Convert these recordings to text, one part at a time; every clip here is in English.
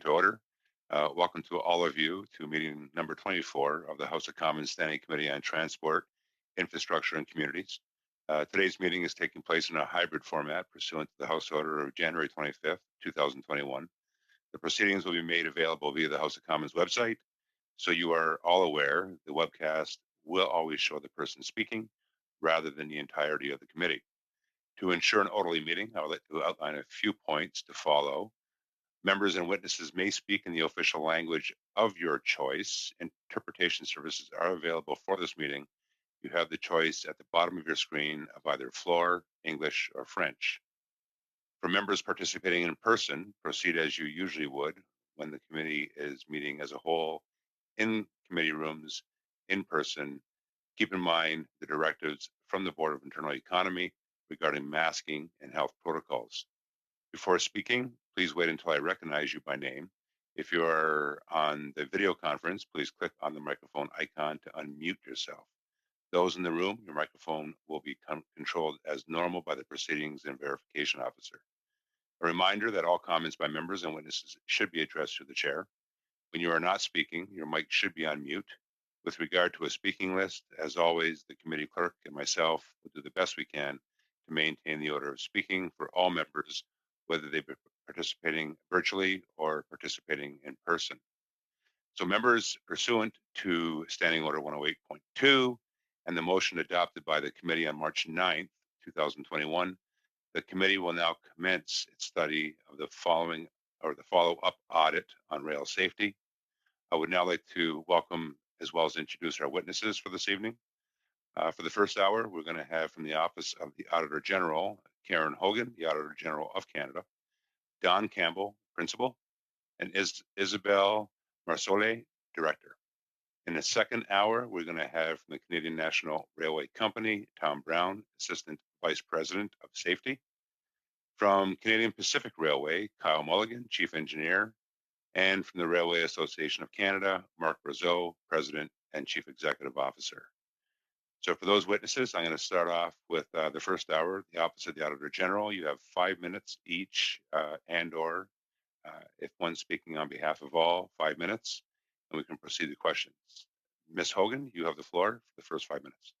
meeting to order. Welcome to all of you to meeting number 24 of the House of Commons Standing Committee on Transport, Infrastructure, and Communities. Today's meeting is taking place in a hybrid format pursuant to the House Order of January 25th, 2021. The proceedings will be made available via the House of Commons website, so you are all aware the webcast will always show the person speaking rather than the entirety of the committee. To ensure an orderly meeting, I would like to outline a few points to follow. Members and witnesses may speak in the official language of your choice. Interpretation services are available for this meeting. You have the choice at the bottom of your screen of either Floor, English, or French. For members participating in person, proceed as you usually would when the committee is meeting as a whole in committee rooms, in person. Keep in mind the directives from the Board of Internal Economy regarding masking and health protocols. Before speaking, please wait until I recognize you by name. If you are on the video conference, please click on the microphone icon to unmute yourself. Those in the room, your microphone will be controlled as normal by the Proceedings and Verification Officer. A reminder that all comments by members and witnesses should be addressed to the chair. When you are not speaking, your mic should be on mute. With regard to a speaking list, as always, the committee clerk and myself will do the best we can to maintain the order of speaking for all members, whether they be participating virtually or participating in person. So members, pursuant to Standing Order 108.2 and the motion adopted by the committee on March 9th, 2021, the committee will now commence its study of the follow-up audit on rail safety. I would now like to welcome as well as introduce our witnesses for this evening. For the first hour, we're going to have from the Office of the Auditor General, Karen Hogan, the Auditor General of Canada, Don Campbell, Principal, and Isabelle Marsole, Director. In the second hour, we're going to have from the Canadian National Railway Company, Tom Brown, Assistant Vice President of Safety. From Canadian Pacific Railway, Kyle Mulligan, Chief Engineer. And from the Railway Association of Canada, Mark Brazeau, President and Chief Executive Officer. So for those witnesses, I'm going to start off with the first hour, the Office of the Auditor General. You have 5 minutes each and/or if one's speaking on behalf of all, 5 minutes, and we can proceed to questions. Ms. Hogan, you have the floor for the first 5 minutes.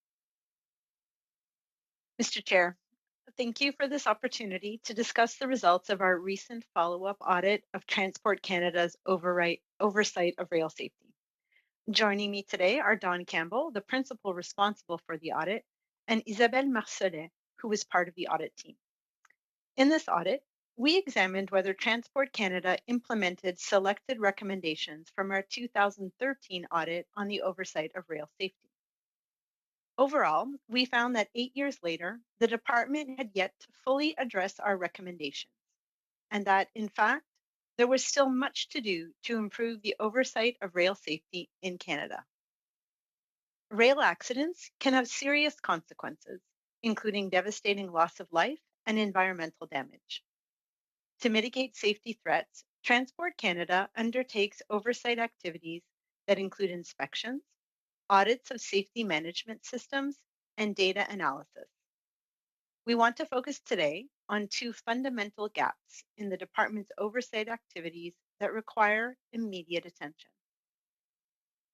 Mr. Chair, thank you for this opportunity to discuss the results of our recent follow-up audit of Transport Canada's oversight of rail safety. Joining me today are Don Campbell, the principal responsible for the audit, and Isabelle Marcelet, who was part of the audit team. In this audit, we examined whether Transport Canada implemented selected recommendations from our 2013 audit on the oversight of rail safety. Overall, we found that 8 years later, the department had yet to fully address our recommendations, and that, in fact, there was still much to do to improve the oversight of rail safety in Canada. Rail accidents can have serious consequences, including devastating loss of life and environmental damage. To mitigate safety threats, Transport Canada undertakes oversight activities that include inspections, audits of safety management systems, and data analysis. We want to focus today on two fundamental gaps in the department's oversight activities that require immediate attention.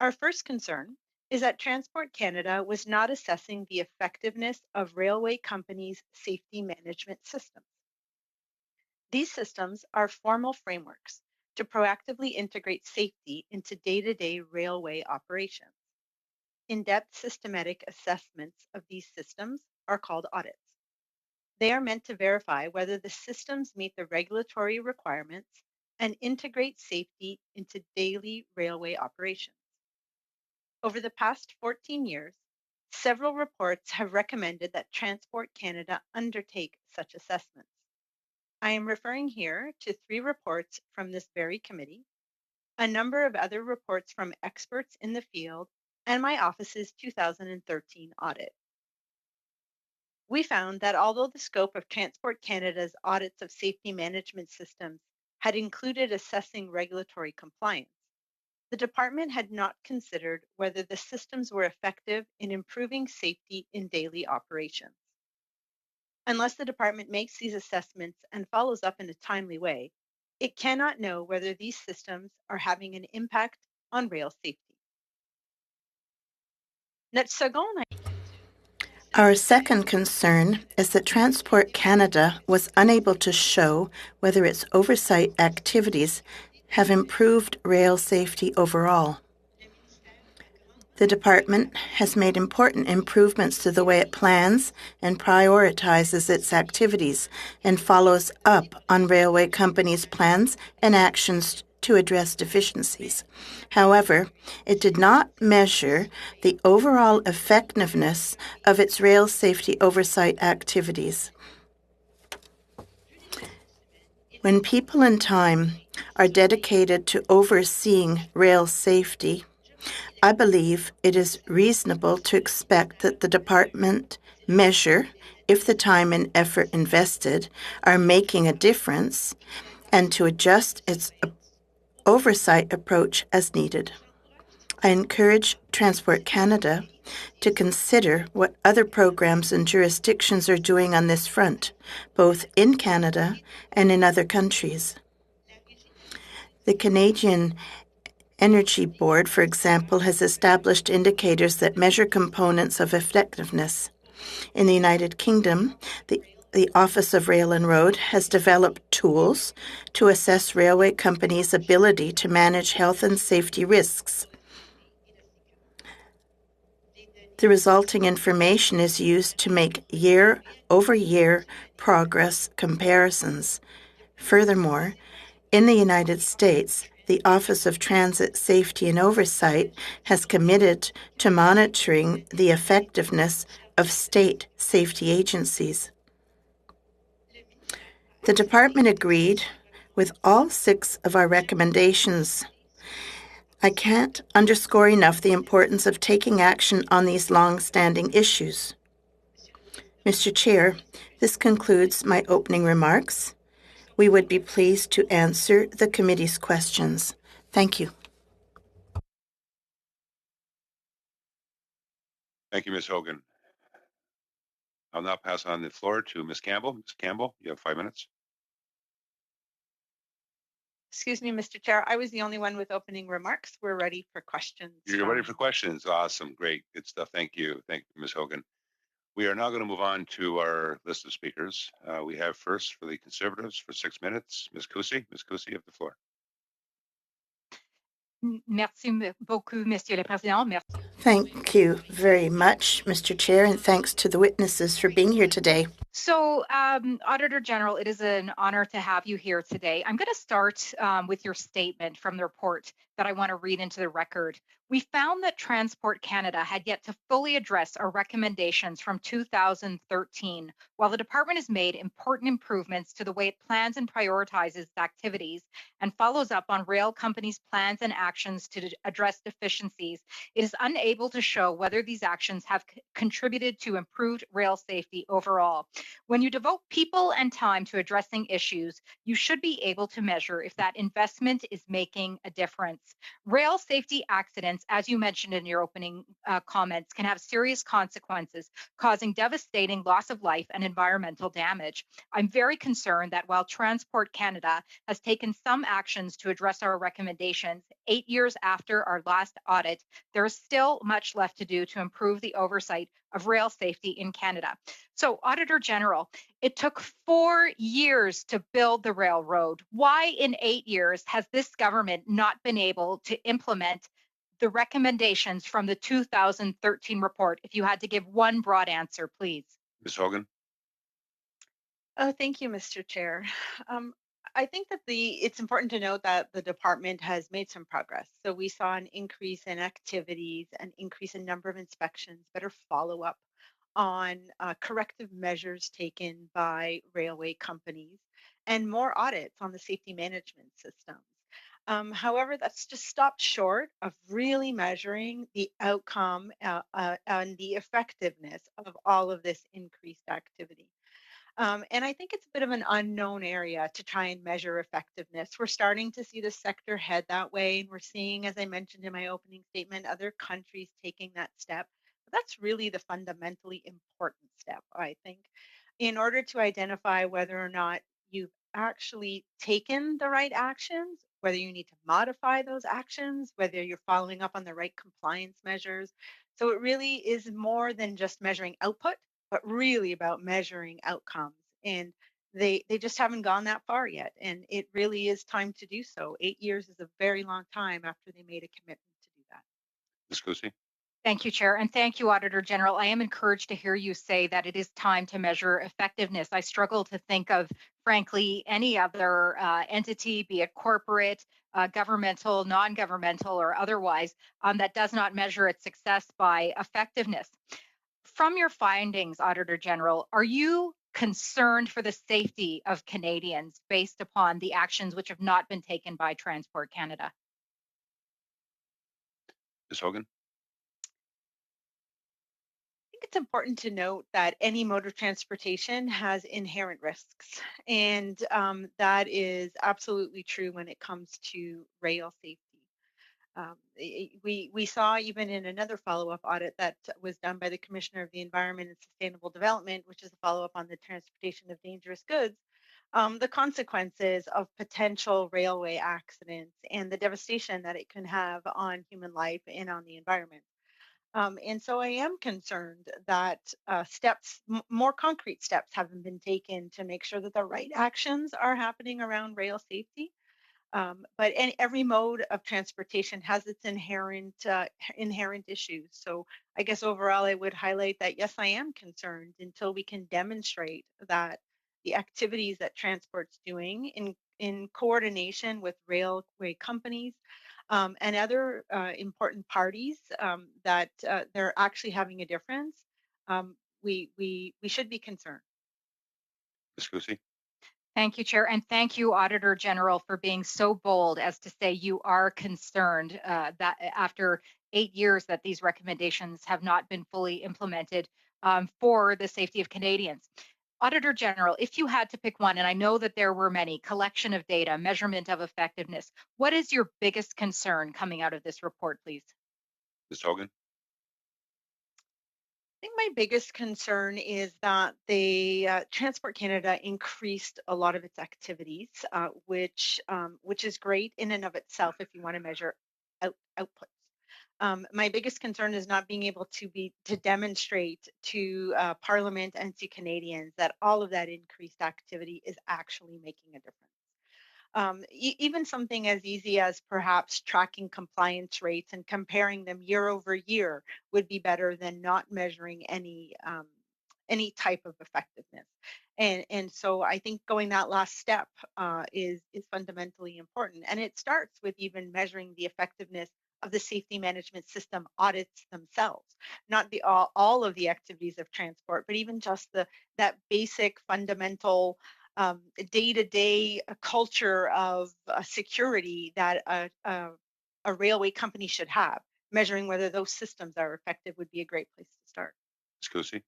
Our first concern is that Transport Canada was not assessing the effectiveness of railway companies' safety management systems. These systems are formal frameworks to proactively integrate safety into day-to-day railway operations. In-depth systematic assessments of these systems are called audits. They are meant to verify whether the systems meet the regulatory requirements and integrate safety into daily railway operations. Over the past 14 years, several reports have recommended that Transport Canada undertake such assessments. I am referring here to 3 reports from this very committee, a number of other reports from experts in the field, and my office's 2013 audit. We found that although the scope of Transport Canada's audits of safety management systems had included assessing regulatory compliance, the department had not considered whether the systems were effective in improving safety in daily operations. Unless the department makes these assessments and follows up in a timely way, it cannot know whether these systems are having an impact on rail safety. Notre seconde. Our second concern is that Transport Canada was unable to show whether its oversight activities have improved rail safety overall. The department has made important improvements to the way it plans and prioritizes its activities and follows up on railway companies' plans and actions to address deficiencies. However, it did not measure the overall effectiveness of its rail safety oversight activities. When people and time are dedicated to overseeing rail safety, I believe it is reasonable to expect that the department measure if the time and effort invested are making a difference and to adjust its oversight approach as needed. I encourage Transport Canada to consider what other programs and jurisdictions are doing on this front, both in Canada and in other countries. The Canadian Energy Board, for example, has established indicators that measure components of effectiveness. In the United Kingdom, the Office of Rail and Road has developed tools to assess railway companies' ability to manage health and safety risks. The resulting information is used to make year-over-year progress comparisons. Furthermore, in the United States, the Office of Transit Safety and Oversight has committed to monitoring the effectiveness of state safety agencies. The department agreed with all 6 of our recommendations. I can't underscore enough the importance of taking action on these long-standing issues. Mr. Chair, this concludes my opening remarks. We would be pleased to answer the committee's questions. Thank you. Thank you, Ms. Hogan. I'll now pass on the floor to Ms. Campbell. Ms. Campbell, you have 5 minutes. Excuse me, Mr. Chair. I was the only one with opening remarks. We're ready for questions. You're ready for questions. Awesome. Great. Good stuff. Thank you. Thank you, Ms. Hogan. We are now going to move on to our list of speakers. We have first for the Conservatives for 6 minutes, Ms. Cusi. Ms. Cusi, you have the floor. Merci beaucoup, Monsieur le Président. Merci. Thank you very much, Mr. Chair, and thanks to the witnesses for being here today. So, Auditor General, it is an honor to have you here today. I'm going to start with your statement from the report that I want to read into the record. We found that Transport Canada had yet to fully address our recommendations from 2013, while the department has made important improvements to the way it plans and prioritizes its activities and follows up on rail companies' plans and actions to address deficiencies. It is unable to show whether these actions have contributed to improved rail safety overall. When you devote people and time to addressing issues, you should be able to measure if that investment is making a difference. Rail safety accidents, as you mentioned in your opening comments, can have serious consequences, causing devastating loss of life and environmental damage. I'm very concerned that while Transport Canada has taken some actions to address our recommendations, 8 years after our last audit, there is still much left to do to improve the oversight of rail safety in Canada. So, Auditor General, it took 4 years to build the railroad. Why in 8 years has this government not been able to implement the recommendations from the 2013 report? If you had to give one broad answer, please. Ms. Hogan. Oh, thank you, Mr. Chair. I think that it's important to note that the department has made some progress. So we saw an increase in activities, an increase in number of inspections, better follow-up on corrective measures taken by railway companies, and more audits on the safety management systems. However, that's just stopped short of really measuring the outcome and the effectiveness of all of this increased activity. And I think it's a bit of an unknown area to try and measure effectiveness. We're starting to see the sector head that way. And we're seeing, as I mentioned in my opening statement, other countries taking that step. But that's really the fundamentally important step, I think, in order to identify whether or not you've actually taken the right actions, whether you need to modify those actions, whether you're following up on the right compliance measures. So it really is more than just measuring output, but really about measuring outcomes. And they just haven't gone that far yet. And it really is time to do so. 8 years is a very long time after they made a commitment to do that. Ms. Kusi? Thank you, Chair. And thank you, Auditor General. I am encouraged to hear you say that it is time to measure effectiveness. I struggle to think of, frankly, any other entity, be it corporate, governmental, non governmental, or otherwise, that does not measure its success by effectiveness. From your findings, Auditor General, are you concerned for the safety of Canadians based upon the actions which have not been taken by Transport Canada? Ms. Hogan? Think it's important to note that any mode of transportation has inherent risks, and that is absolutely true when it comes to rail safety. We saw even in another follow-up audit that was done by the Commissioner of the Environment and Sustainable Development, which is a follow-up on the transportation of dangerous goods, the consequences of potential railway accidents and the devastation that it can have on human life and on the environment. And so I am concerned that more concrete steps haven't been taken to make sure that the right actions are happening around rail safety. But every mode of transportation has its inherent issues. So I guess overall, I would highlight that yes, I am concerned until we can demonstrate that the activities that transport's doing in coordination with railway companies and other important parties that they're actually having a difference. We should be concerned. Ms. Kusi? Thank you, Chair. And thank you, Auditor General, for being so bold as to say you are concerned that after 8 years that these recommendations have not been fully implemented for the safety of Canadians. Auditor General, if you had to pick one, and I know that there were many, collection of data, measurement of effectiveness, what is your biggest concern coming out of this report, please? Ms. Hogan? I think my biggest concern is that the Transport Canada increased a lot of its activities, which is great in and of itself if you want to measure outputs. My biggest concern is not being able to demonstrate to Parliament and to Canadians that all of that increased activity is actually making a difference. Even something as easy as perhaps tracking compliance rates and comparing them year over year would be better than not measuring any type of effectiveness. And so I think going that last step is fundamentally important. And it starts with even measuring the effectiveness of the safety management system audits themselves, not all of the activities of transport, but even just that basic fundamental day-to-day culture of security that a railway company should have. Measuring whether those systems are effective would be a great place to start. Ms. Kusi?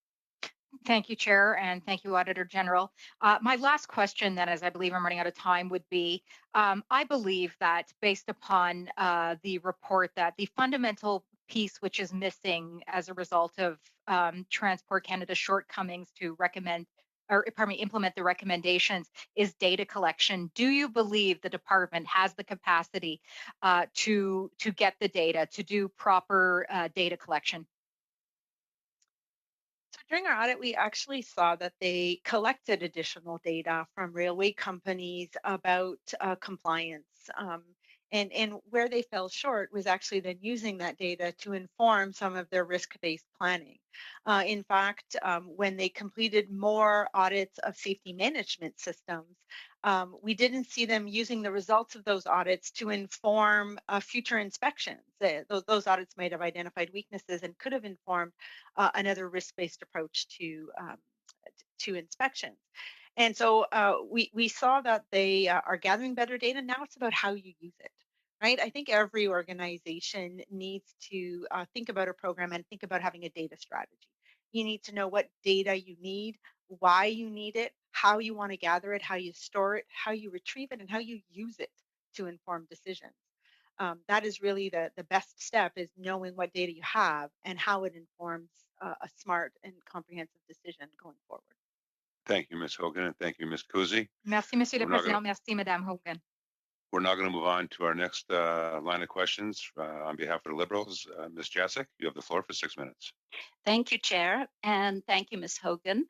Thank you, Chair, and thank you, Auditor General. My last question, then, as I believe I'm running out of time, would be I believe that based upon the report, that the fundamental piece which is missing as a result of Transport Canada's shortcomings to recommend or pardon me, implement the recommendations is data collection. Do you believe the department has the capacity to get the data, to do proper data collection? So during our audit, we actually saw that they collected additional data from railway companies about compliance. And where they fell short was actually then using that data to inform some of their risk-based planning. In fact, when they completed more audits of safety management systems, we didn't see them using the results of those audits to inform future inspections. Those audits might have identified weaknesses and could have informed another risk-based approach to inspections. And so we saw that they are gathering better data. Now it's about how you use it, right? I think every organization needs to think about a program and think about having a data strategy. You need to know what data you need, why you need it, how you want to gather it, how you store it, how you retrieve it, and how you use it to inform decisions. That is really the best step is knowing what data you have and how it informs a smart and comprehensive decision going forward. Thank you, Ms. Hogan, and thank you, Ms. Kuzi. Merci, Monsieur le We're not gonna- Président. Merci, Madame Hogan. We're now going to move on to our next line of questions on behalf of the Liberals. Ms. Jacek, you have the floor for 6 minutes. Thank you, Chair, and thank you, Ms. Hogan,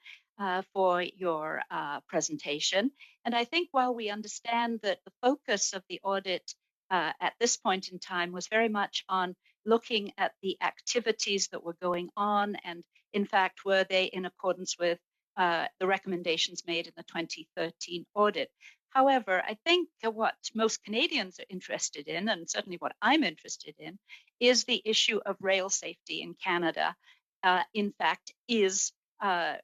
for your presentation. And I think while we understand that the focus of the audit at this point in time was very much on looking at the activities that were going on, and in fact, were they in accordance with the recommendations made in the 2013 audit. However, I think what most Canadians are interested in, and certainly what I'm interested in, is the issue of rail safety in Canada. In fact, is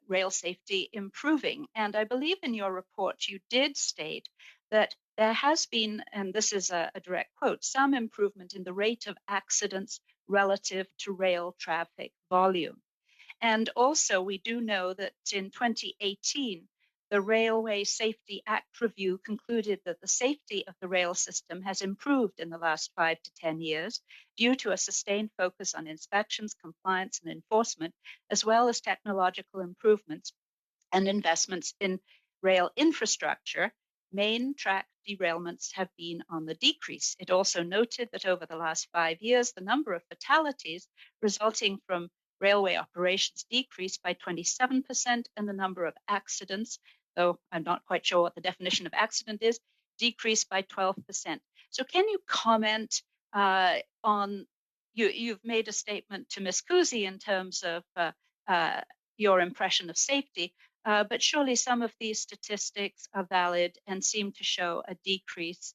rail safety improving? And I believe in your report you did state that there has been, and this is a direct quote, some improvement in the rate of accidents relative to rail traffic volume. And also, we do know that in 2018, the Railway Safety Act review concluded that the safety of the rail system has improved in the last 5 to 10 years due to a sustained focus on inspections, compliance, and enforcement, as well as technological improvements and investments in rail infrastructure. Main track derailments have been on the decrease. It also noted that over the last 5 years, the number of fatalities resulting from railway operations decreased by 27%, and the number of accidents, though I'm not quite sure what the definition of accident is, decreased by 12%. So can you comment on, you've made a statement to Ms. Kuzi in terms of your impression of safety, but surely some of these statistics are valid and seem to show a decrease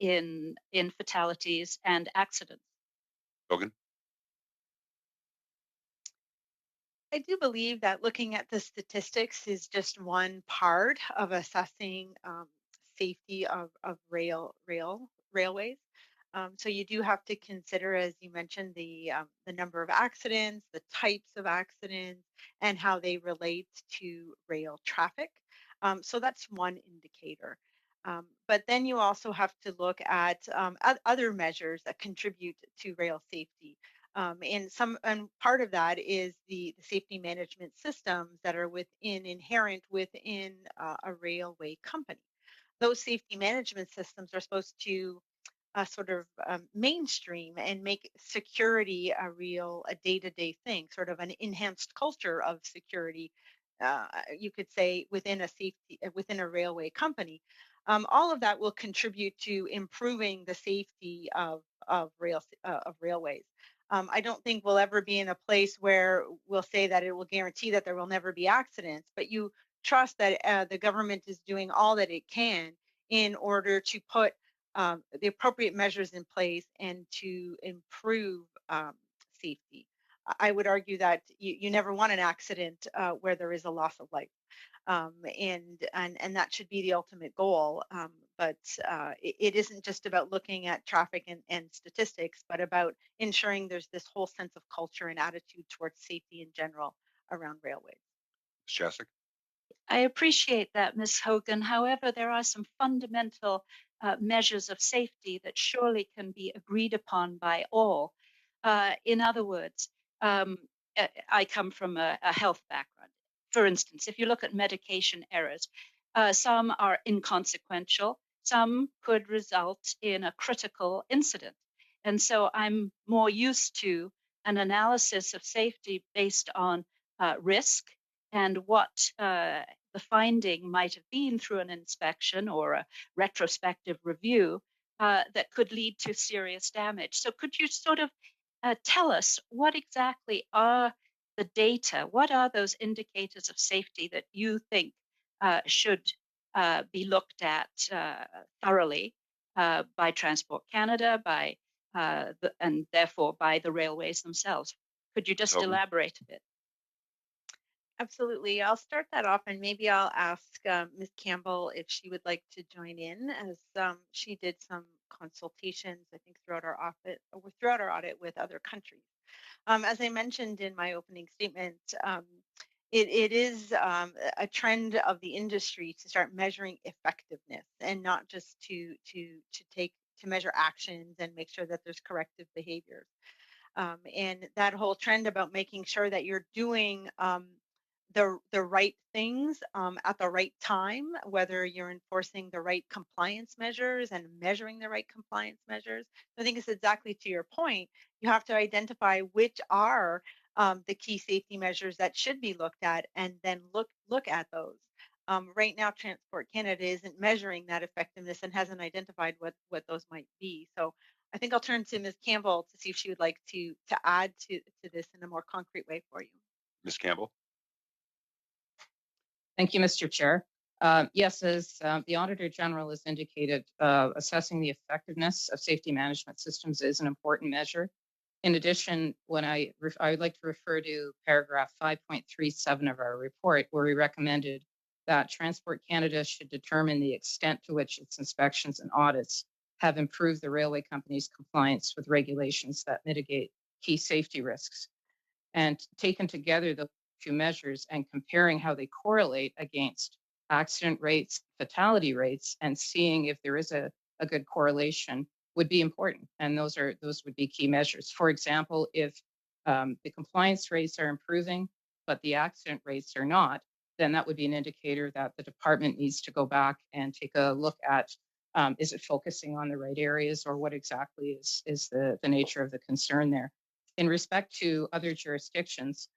in fatalities and accidents. Hogan? I do believe that looking at the statistics is just one part of assessing safety of railways. So you do have to consider, as you mentioned, the number of accidents, the types of accidents, and how they relate to rail traffic. So that's one indicator. But then you also have to look at other measures that contribute to rail safety. And part of that is the safety management systems that are inherent within a railway company. Those safety management systems are supposed to sort of mainstream and make security a day-to-day thing, sort of an enhanced culture of security. You could say within a railway company. All of that will contribute to improving the safety of railways. I don't think we'll ever be in a place where we'll say that it will guarantee that there will never be accidents, but you trust that the government is doing all that it can in order to put the appropriate measures in place and to improve safety. I would argue that you never want an accident where there is a loss of life. And that should be the ultimate goal. But it isn't just about looking at traffic and statistics, but about ensuring there's this whole sense of culture and attitude towards safety in general around railways. Ms. Jacek? I appreciate that, Ms. Hogan. However, there are some fundamental measures of safety that surely can be agreed upon by all. In other words, I come from a health background. For instance, if you look at medication errors, some are inconsequential, some could result in a critical incident. And so I'm more used to an analysis of safety based on risk and what the finding might have been through an inspection or a retrospective review that could lead to serious damage. So could you sort of tell us what exactly are the data? What are those indicators of safety that you think should be looked at thoroughly by Transport Canada, and therefore by the railways themselves? Could you just elaborate a bit? Absolutely. I'll start that off, and maybe I'll ask Ms. Campbell if she would like to join in, as she did some consultations, I think, throughout our audit with other countries. As I mentioned in my opening statement, it is a trend of the industry to start measuring effectiveness and not just to measure actions and make sure that there's corrective behaviors. And that whole trend about making sure that you're doing the right things at the right time, whether you're enforcing the right compliance measures and measuring the right compliance measures. I think it's exactly to your point. You have to identify which are the key safety measures that should be looked at, and then look at those. Right now, Transport Canada isn't measuring that effectiveness and hasn't identified what those might be. So I think I'll turn to Ms. Campbell to see if she would like to add to this in a more concrete way for you. Ms. Campbell? Thank you, Mr. Chair. Yes, as the Auditor General has indicated, assessing the effectiveness of safety management systems is an important measure. In addition, I would like to refer to paragraph 5.37 of our report, where we recommended that Transport Canada should determine the extent to which its inspections and audits have improved the railway company's compliance with regulations that mitigate key safety risks. And taken together, the two measures and comparing how they correlate against accident rates, fatality rates, and seeing if there is a good correlation would be important. And those would be key measures. For example, if the compliance rates are improving, but the accident rates are not, then that would be an indicator that the department needs to go back and take a look at, is it focusing on the right areas, or what exactly is the nature of the concern there. In respect to other jurisdictions,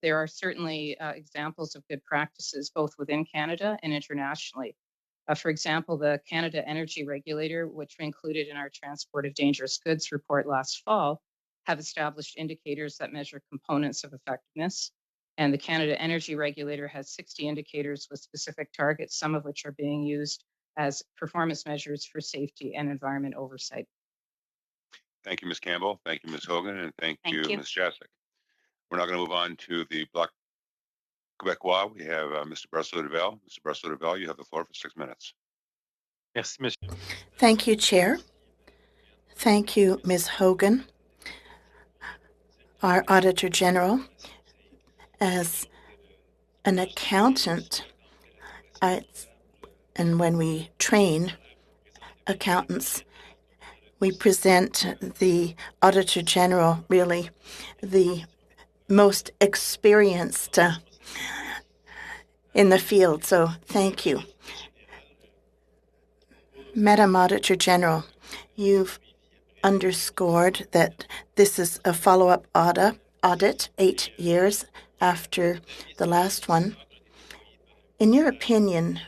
there are certainly examples of good practices both within Canada and internationally. For example, the Canada Energy Regulator, which we included in our Transport of Dangerous Goods report last fall, have established indicators that measure components of effectiveness. And the Canada Energy Regulator has 60 indicators with specific targets, some of which are being used as performance measures for safety and environment oversight. Thank you, Ms. Campbell. Thank you, Ms. Hogan, and thank you, Ms. Jasek. We're now going to move on to the Bloc Québécois. We have Mr. Bressler-Develle. Mr. Bressler-Develle, you have the floor for 6 minutes. Merci, Monsieur. Thank you, Chair. Thank you, Ms. Hogan, our Auditor General. As an accountant, and when we train accountants, we present the Auditor General, really the most experienced in the field. So thank you. Madam Auditor General, you've underscored that this is a follow-up audit 8 years after the last one. In your opinion,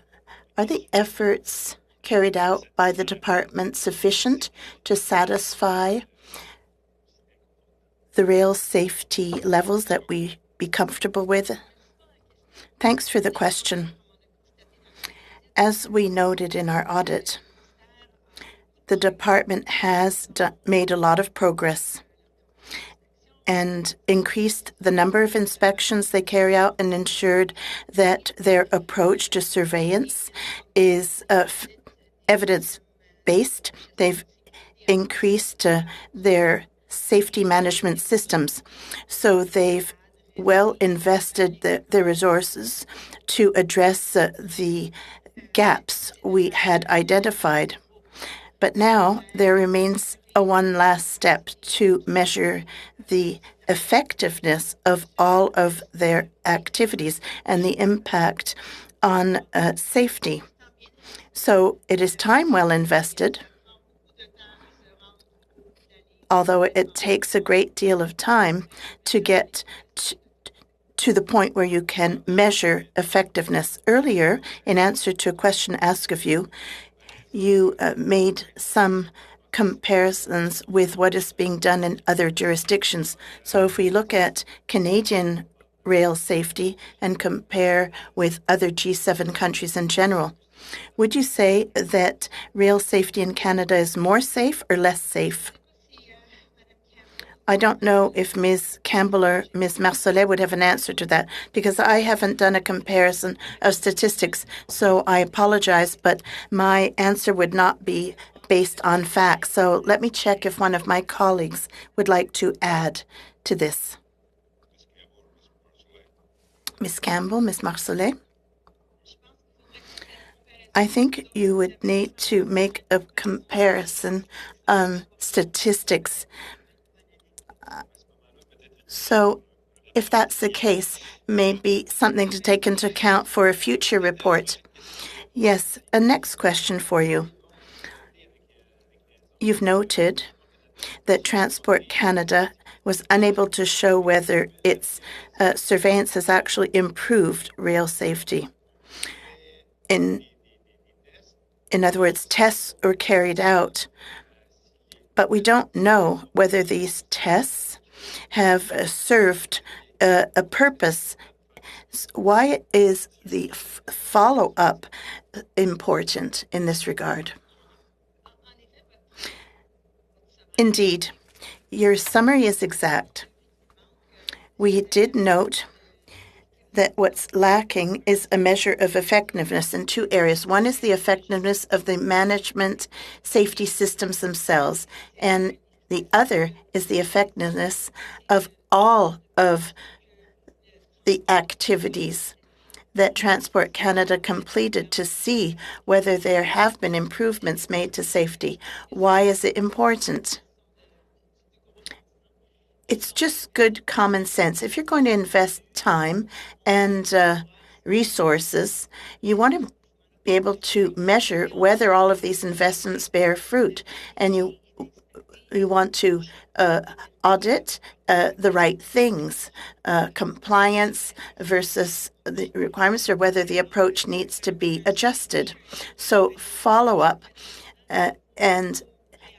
are the efforts carried out by the department sufficient to satisfy the rail safety levels that we be comfortable with? Thanks for the question. As we noted in our audit, the department has made a lot of progress and increased the number of inspections they carry out and ensured that their approach to surveillance is evidence-based. They've increased their safety management systems. So they've well invested their resources to address the gaps we had identified. But now there remains one last step to measure the effectiveness of all of their activities and the impact on safety. So it is time well invested, although it takes a great deal of time to get to the point where you can measure effectiveness. Earlier, in answer to a question asked of you, you made some comparisons with what is being done in other jurisdictions. So if we look at Canadian rail safety and compare with other G7 countries in general, would you say that rail safety in Canada is more safe or less safe? I don't know if Ms. Campbell or Ms. Marcellet would have an answer to that, because I haven't done a comparison of statistics, so I apologize, but my answer would not be based on facts. So let me check if one of my colleagues would like to add to this. Ms. Campbell, Ms. Marcellet? I think you would need to make a comparison on statistics. So if that's the case, maybe something to take into account for a future report. Yes, a next question for you. You've noted that Transport Canada was unable to show whether its surveillance has actually improved rail safety. In other words, tests were carried out, but we don't know whether these tests have served a purpose. Why is the follow-up important in this regard? Indeed, your summary is exact. We did note that what's lacking is a measure of effectiveness in two areas. One is the effectiveness of the management safety systems themselves, and the other is the effectiveness of all of the activities that Transport Canada completed to see whether there have been improvements made to safety. Why is it important? It's just good common sense. If you're going to invest time and resources, you want to be able to measure whether all of these investments bear fruit, and you want to audit the right things, compliance versus the requirements, or whether the approach needs to be adjusted. So follow-up and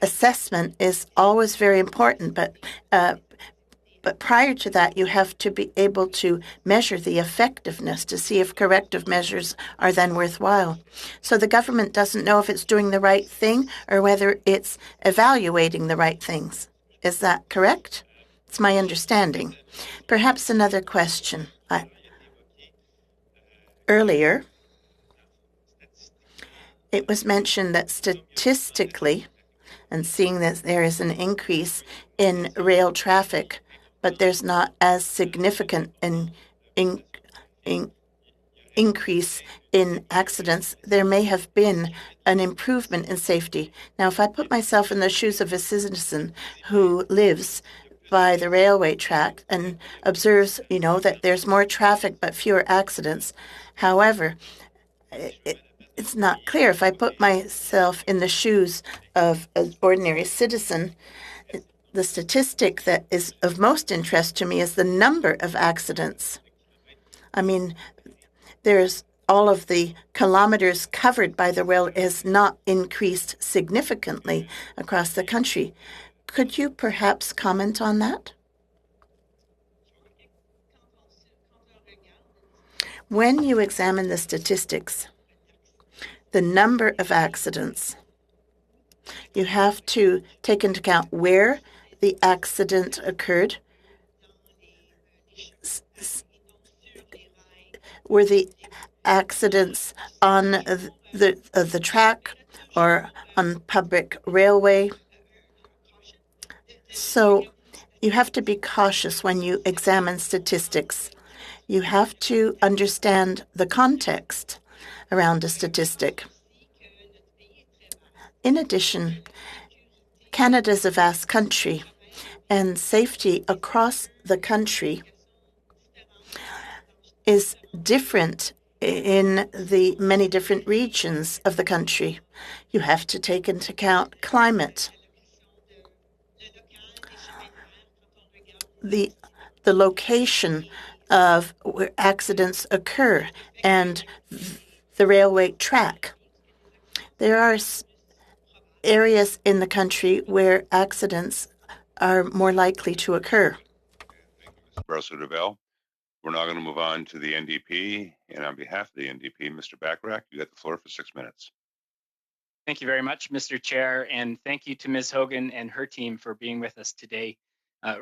assessment is always very important, but prior to that, you have to be able to measure the effectiveness to see if corrective measures are then worthwhile. So the government doesn't know if it's doing the right thing or whether it's evaluating the right things. Is that correct? It's my understanding. Perhaps another question. Earlier, it was mentioned that statistically, and seeing that there is an increase in rail traffic, but there's not as significant an increase in accidents, there may have been an improvement in safety. Now, if I put myself in the shoes of a citizen who lives by the railway track and observes, that there's more traffic but fewer accidents, however, it's not clear. If I put myself in the shoes of an ordinary citizen, the statistic that is of most interest to me is the number of accidents. I mean, there's all of the kilometers covered by the rail has not increased significantly across the country. Could you perhaps comment on that? When you examine the statistics, the number of accidents, you have to take into account where the accident occurred. Were the accidents on the track or on public railway? So you have to be cautious when you examine statistics. You have to understand the context around a statistic. In addition, Canada is a vast country, and safety across the country is different in the many different regions of the country. You have to take into account climate, the location of where accidents occur, and the railway track. There are areas in the country where accidents are more likely to occur. Barroso-Duval. We're now going to move on to the NDP, and on behalf of the NDP, Mr. Bacharach, you got the floor for 6 minutes. Thank you very much, Mr. Chair, and thank you to Ms. Hogan and her team for being with us today.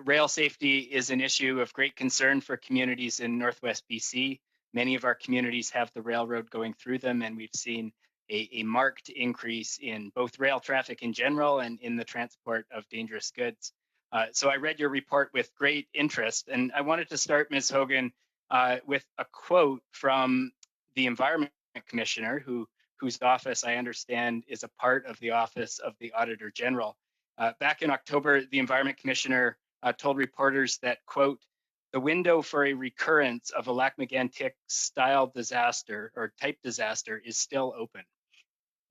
Rail safety is an issue of great concern for communities in Northwest BC. Many of our communities have the railroad going through them, and we've seen a marked increase in both rail traffic in general and in the transport of dangerous goods. So I read your report with great interest, and I wanted to start, Ms. Hogan, with a quote from the Environment Commissioner, whose office I understand is a part of the Office of the Auditor General. Back in October, the Environment Commissioner told reporters that, quote, the window for a recurrence of a Lac-Mégantic style disaster or type disaster is still open.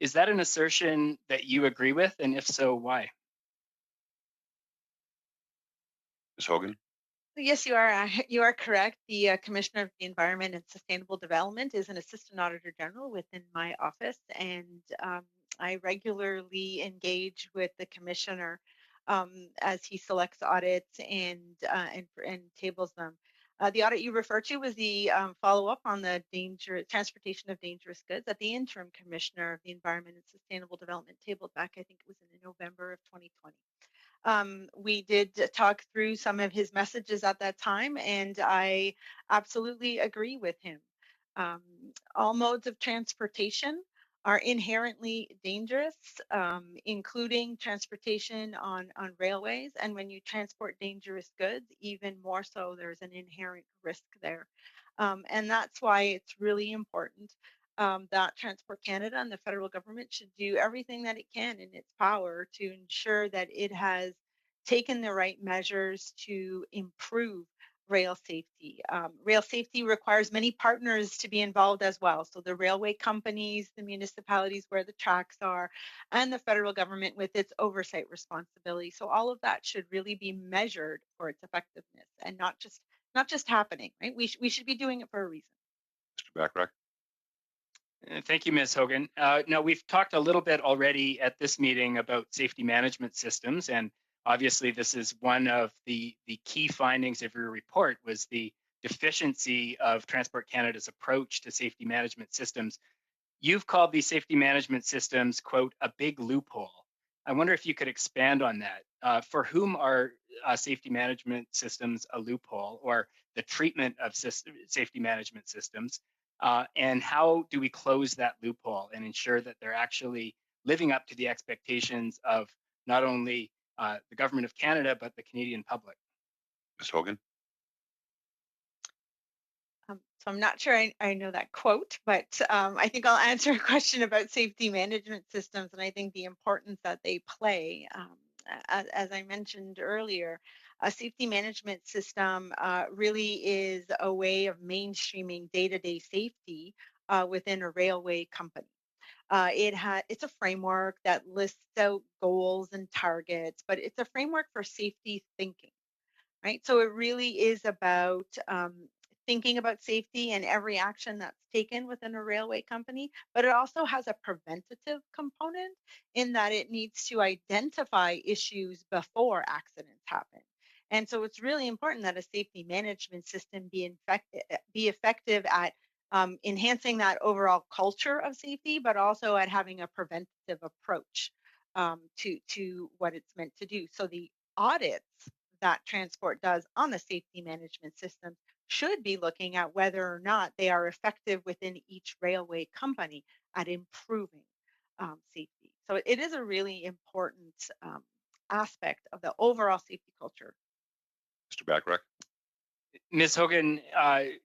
Is that an assertion that you agree with? And if so, why? Ms. Hogan? Yes, you are. You are correct. The Commissioner of the Environment and Sustainable Development is an Assistant Auditor General within my office, and I regularly engage with the Commissioner as he selects audits and tables them. The audit you refer to was the follow-up on the transportation of dangerous goods that the interim Commissioner of the Environment and Sustainable Development tabled back. I think it was in November of 2020. We did talk through some of his messages at that time, and I absolutely agree with him. Um, all modes of transportation are inherently dangerous, including transportation on railways. And when you transport dangerous goods, even more so, there's an inherent risk there. And that's why it's really important that Transport Canada and the federal government should do everything that it can in its power to ensure that it has taken the right measures to improve rail safety. Rail safety requires many partners to be involved as well. So the railway companies, the municipalities where the tracks are, and the federal government with its oversight responsibility. So all of that should really be measured for its effectiveness and not just happening, right? We should be doing it for a reason. Mr. Bachrach? Thank you, Ms. Hogan. Now, we've talked a little bit already at this meeting about safety management systems, and obviously this is one of the key findings of your report was the deficiency of Transport Canada's approach to safety management systems. You've called these safety management systems, quote, a big loophole. I wonder if you could expand on that. For whom are safety management systems a loophole, or the treatment of safety management systems? And how do we close that loophole and ensure that they're actually living up to the expectations of not only the government of Canada, but the Canadian public? Ms. Hogan? So I'm not sure I know that quote, but I think I'll answer a question about safety management systems and I think the importance that they play. As I mentioned earlier, a safety management system really is a way of mainstreaming day-to-day safety within a railway company. It's a framework that lists out goals and targets, but it's a framework for safety thinking, right? So it really is about thinking about safety and every action that's taken within a railway company, but it also has a preventative component in that it needs to identify issues before accidents happen. And so it's really important that a safety management system be effective at enhancing that overall culture of safety, but also at having a preventative approach to what it's meant to do. So the audits that transport does on the safety management system should be looking at whether or not they are effective within each railway company at improving safety. So it is a really important aspect of the overall safety culture. Mr. Bachrach? Ms. Hogan,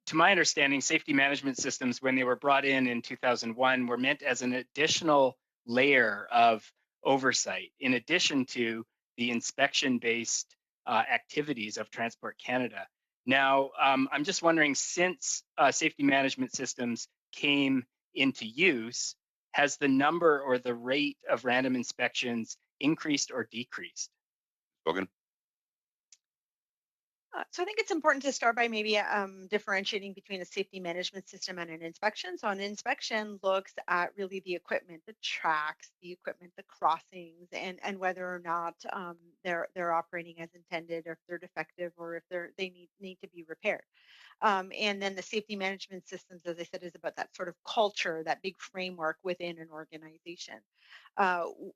to my understanding, safety management systems, when they were brought in 2001, were meant as an additional layer of oversight, in addition to the inspection-based activities of Transport Canada. Now, I'm just wondering, since safety management systems came into use, has the number or the rate of random inspections increased or decreased? Hogan? So I think it's important to start by maybe differentiating between a safety management system and an inspection. So an inspection looks at really the equipment, the tracks, the equipment, the crossings, and whether or not they're operating as intended, or if they're defective, or if they need to be repaired. And then the safety management systems, as I said, is about that sort of culture, that big framework within an organization.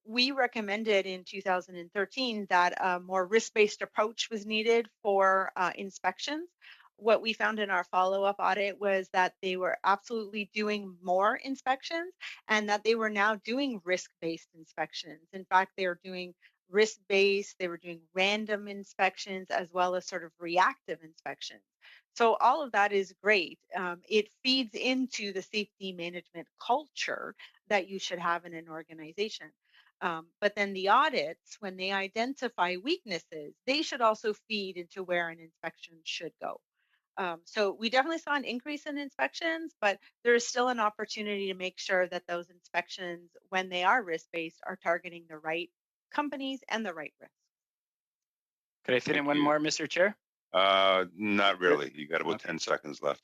We recommended in 2013 that a more risk-based approach was needed for inspections. What we found in our follow-up audit was that they were absolutely doing more inspections and that they were now doing risk-based inspections. In fact, they are doing risk-based, they were doing random inspections as well as sort of reactive inspections. So all of that is great. It feeds into the safety management culture that you should have in an organization. But then the audits, when they identify weaknesses, they should also feed into where an inspection should go. So we definitely saw an increase in inspections, but there is still an opportunity to make sure that those inspections, when they are risk-based, are targeting the right companies and the right risks. Could I fit in one more, Mr. Chair? Not really. You got about 10 seconds left.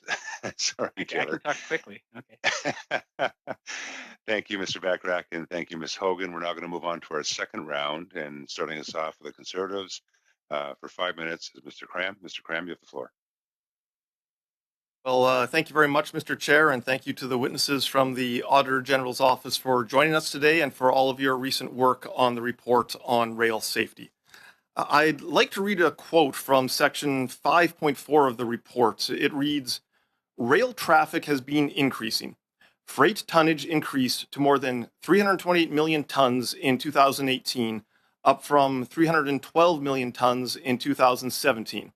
Sorry, Okay, I Taylor. can talk quickly. Okay. Thank you, Mr. Backrack, and thank you, Ms. Hogan. We're now going to move on to our second round, and starting us off for the Conservatives for 5 minutes is Mr. Cram. Mr. Cram, you have the floor. Well, thank you very much, Mr. Chair, and thank you to the witnesses from the Auditor General's Office for joining us today and for all of your recent work on the report on rail safety. I'd like to read a quote from section 5.4 of the report. It reads, "Rail traffic has been increasing. Freight tonnage increased to more than 328 million tons in 2018, up from 312 million tons in 2017.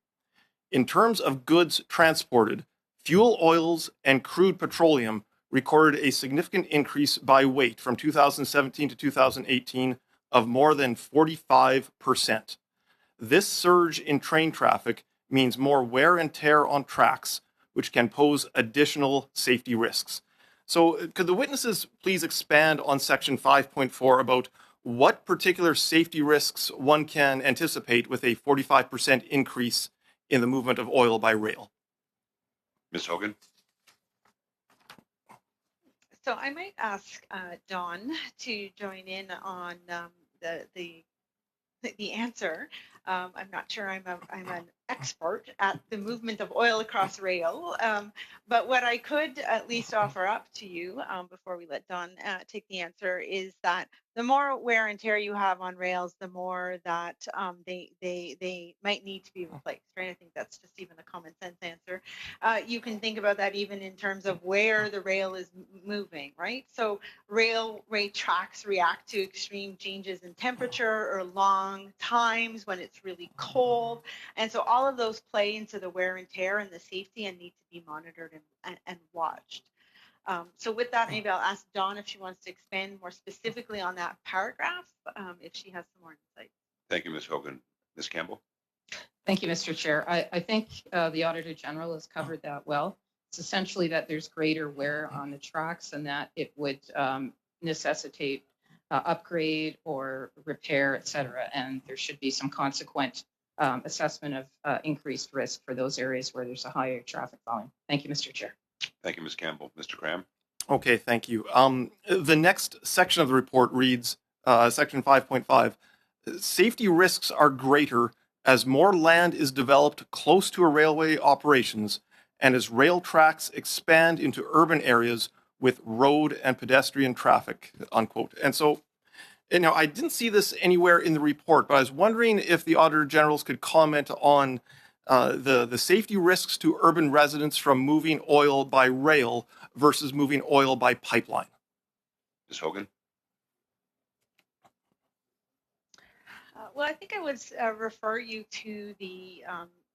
In terms of goods transported, fuel oils and crude petroleum recorded a significant increase by weight from 2017 to 2018 of more than 45%. This surge in train traffic means more wear and tear on tracks, which can pose additional safety risks." So could the witnesses please expand on section 5.4 about what particular safety risks one can anticipate with a 45% increase in the movement of oil by rail? Ms. Hogan? So I might ask Don to join in on the answer. I'm not sure I'm an expert at the movement of oil across rail, but what I could at least offer up to you before we let Don take the answer is that the more wear and tear you have on rails, the more that they might need to be replaced, right? I think that's just even a common sense answer. You can think about that even in terms of where the rail is moving, right? So railway tracks react to extreme changes in temperature or long times when it's really cold. And so all of those play into the wear and tear and the safety and need to be monitored and watched. So with that, maybe I'll ask Dawn if she wants to expand more specifically on that paragraph, if she has some more insight. Thank you, Ms. Hogan. Ms. Campbell? Thank you, Mr. Chair. I think the Auditor General has covered that well. It's essentially that there's greater wear on the tracks and that it would necessitate upgrade or repair, et cetera. And there should be some consequent assessment of increased risk for those areas where there's a higher traffic volume. Thank you, Mr. Chair. Thank you, Ms. Campbell. Mr. Cram? Okay, thank you. The next section of the report reads, section 5.5, "Safety risks are greater as more land is developed close to a railway operations and as rail tracks expand into urban areas with road and pedestrian traffic," unquote. And so, I didn't see this anywhere in the report, but I was wondering if the Auditor Generals could comment on the safety risks to urban residents from moving oil by rail versus moving oil by pipeline. Ms. Hogan? Well, I think I would refer you to the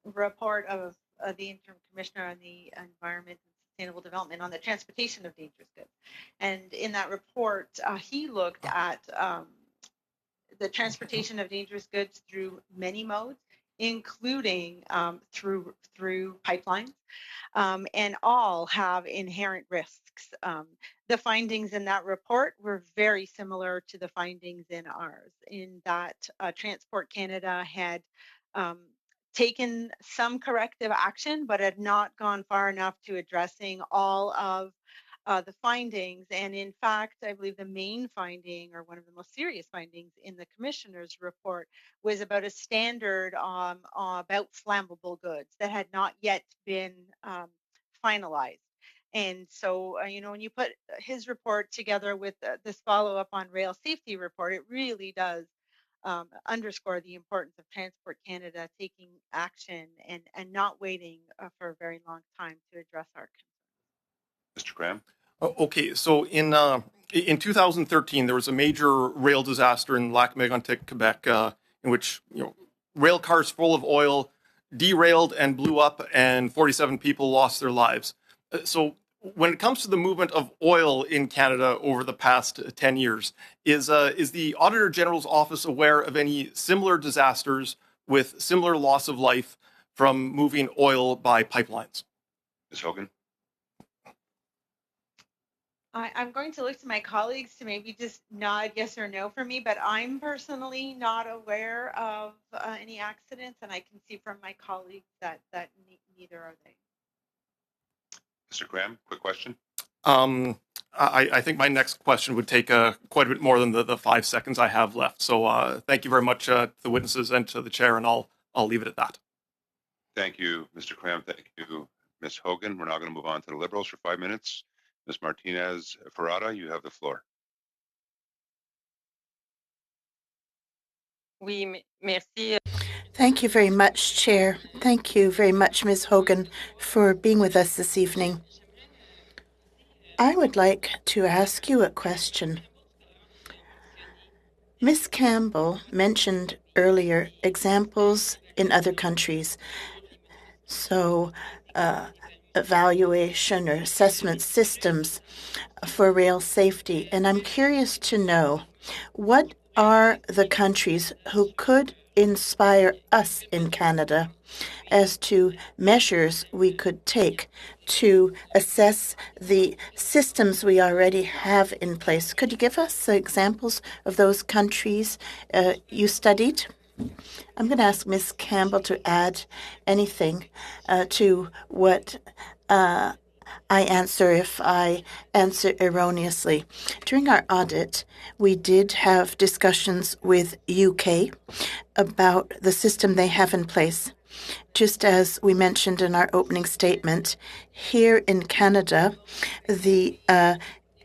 report of the interim commissioner on the environment and sustainable development on the transportation of dangerous goods. And in that report, he looked at the transportation of dangerous goods through many modes, including through pipelines, and all have inherent risks. The findings in that report were very similar to the findings in ours, in that Transport Canada had taken some corrective action, but had not gone far enough to addressing all of the findings. And in fact, I believe the main finding, or one of the most serious findings in the commissioner's report, was about a standard about flammable goods that had not yet been finalized. And so, when you put his report together with this follow-up on rail safety report, it really does underscore the importance of Transport Canada taking action and not waiting for a very long time to address our concerns. Mr. Graham? Okay, so in 2013, there was a major rail disaster in Lac-Mégantic, Quebec, in which rail cars full of oil derailed and blew up, and 47 people lost their lives. So when it comes to the movement of oil in Canada over the past 10 years, is the Auditor General's office aware of any similar disasters with similar loss of life from moving oil by pipelines? Ms. Hogan? I'm going to look to my colleagues to maybe just nod yes or no for me, but I'm personally not aware of any accidents, and I can see from my colleagues that neither are they. Mr. Graham, quick question. I think my next question would take quite a bit more than the 5 seconds I have left. So thank you very much to the witnesses and to the chair, and I'll leave it at that. Thank you, Mr. Cram. Thank you, Ms. Hogan. We're now going to move on to the Liberals for 5 minutes. Ms. Martinez Ferrada, you have the floor. Oui, merci. Thank you very much, Chair. Thank you very much, Ms. Hogan, for being with us this evening. I would like to ask you a question. Ms. Campbell mentioned earlier examples in other countries. So, evaluation or assessment systems for rail safety. And I'm curious to know, what are the countries who could inspire us in Canada as to measures we could take to assess the systems we already have in place? Could you give us examples of those countries you studied? I'm going to ask Ms. Campbell to add anything to what I answer if I answer erroneously. During our audit, we did have discussions with UK about the system they have in place. Just as we mentioned in our opening statement, here in Canada, the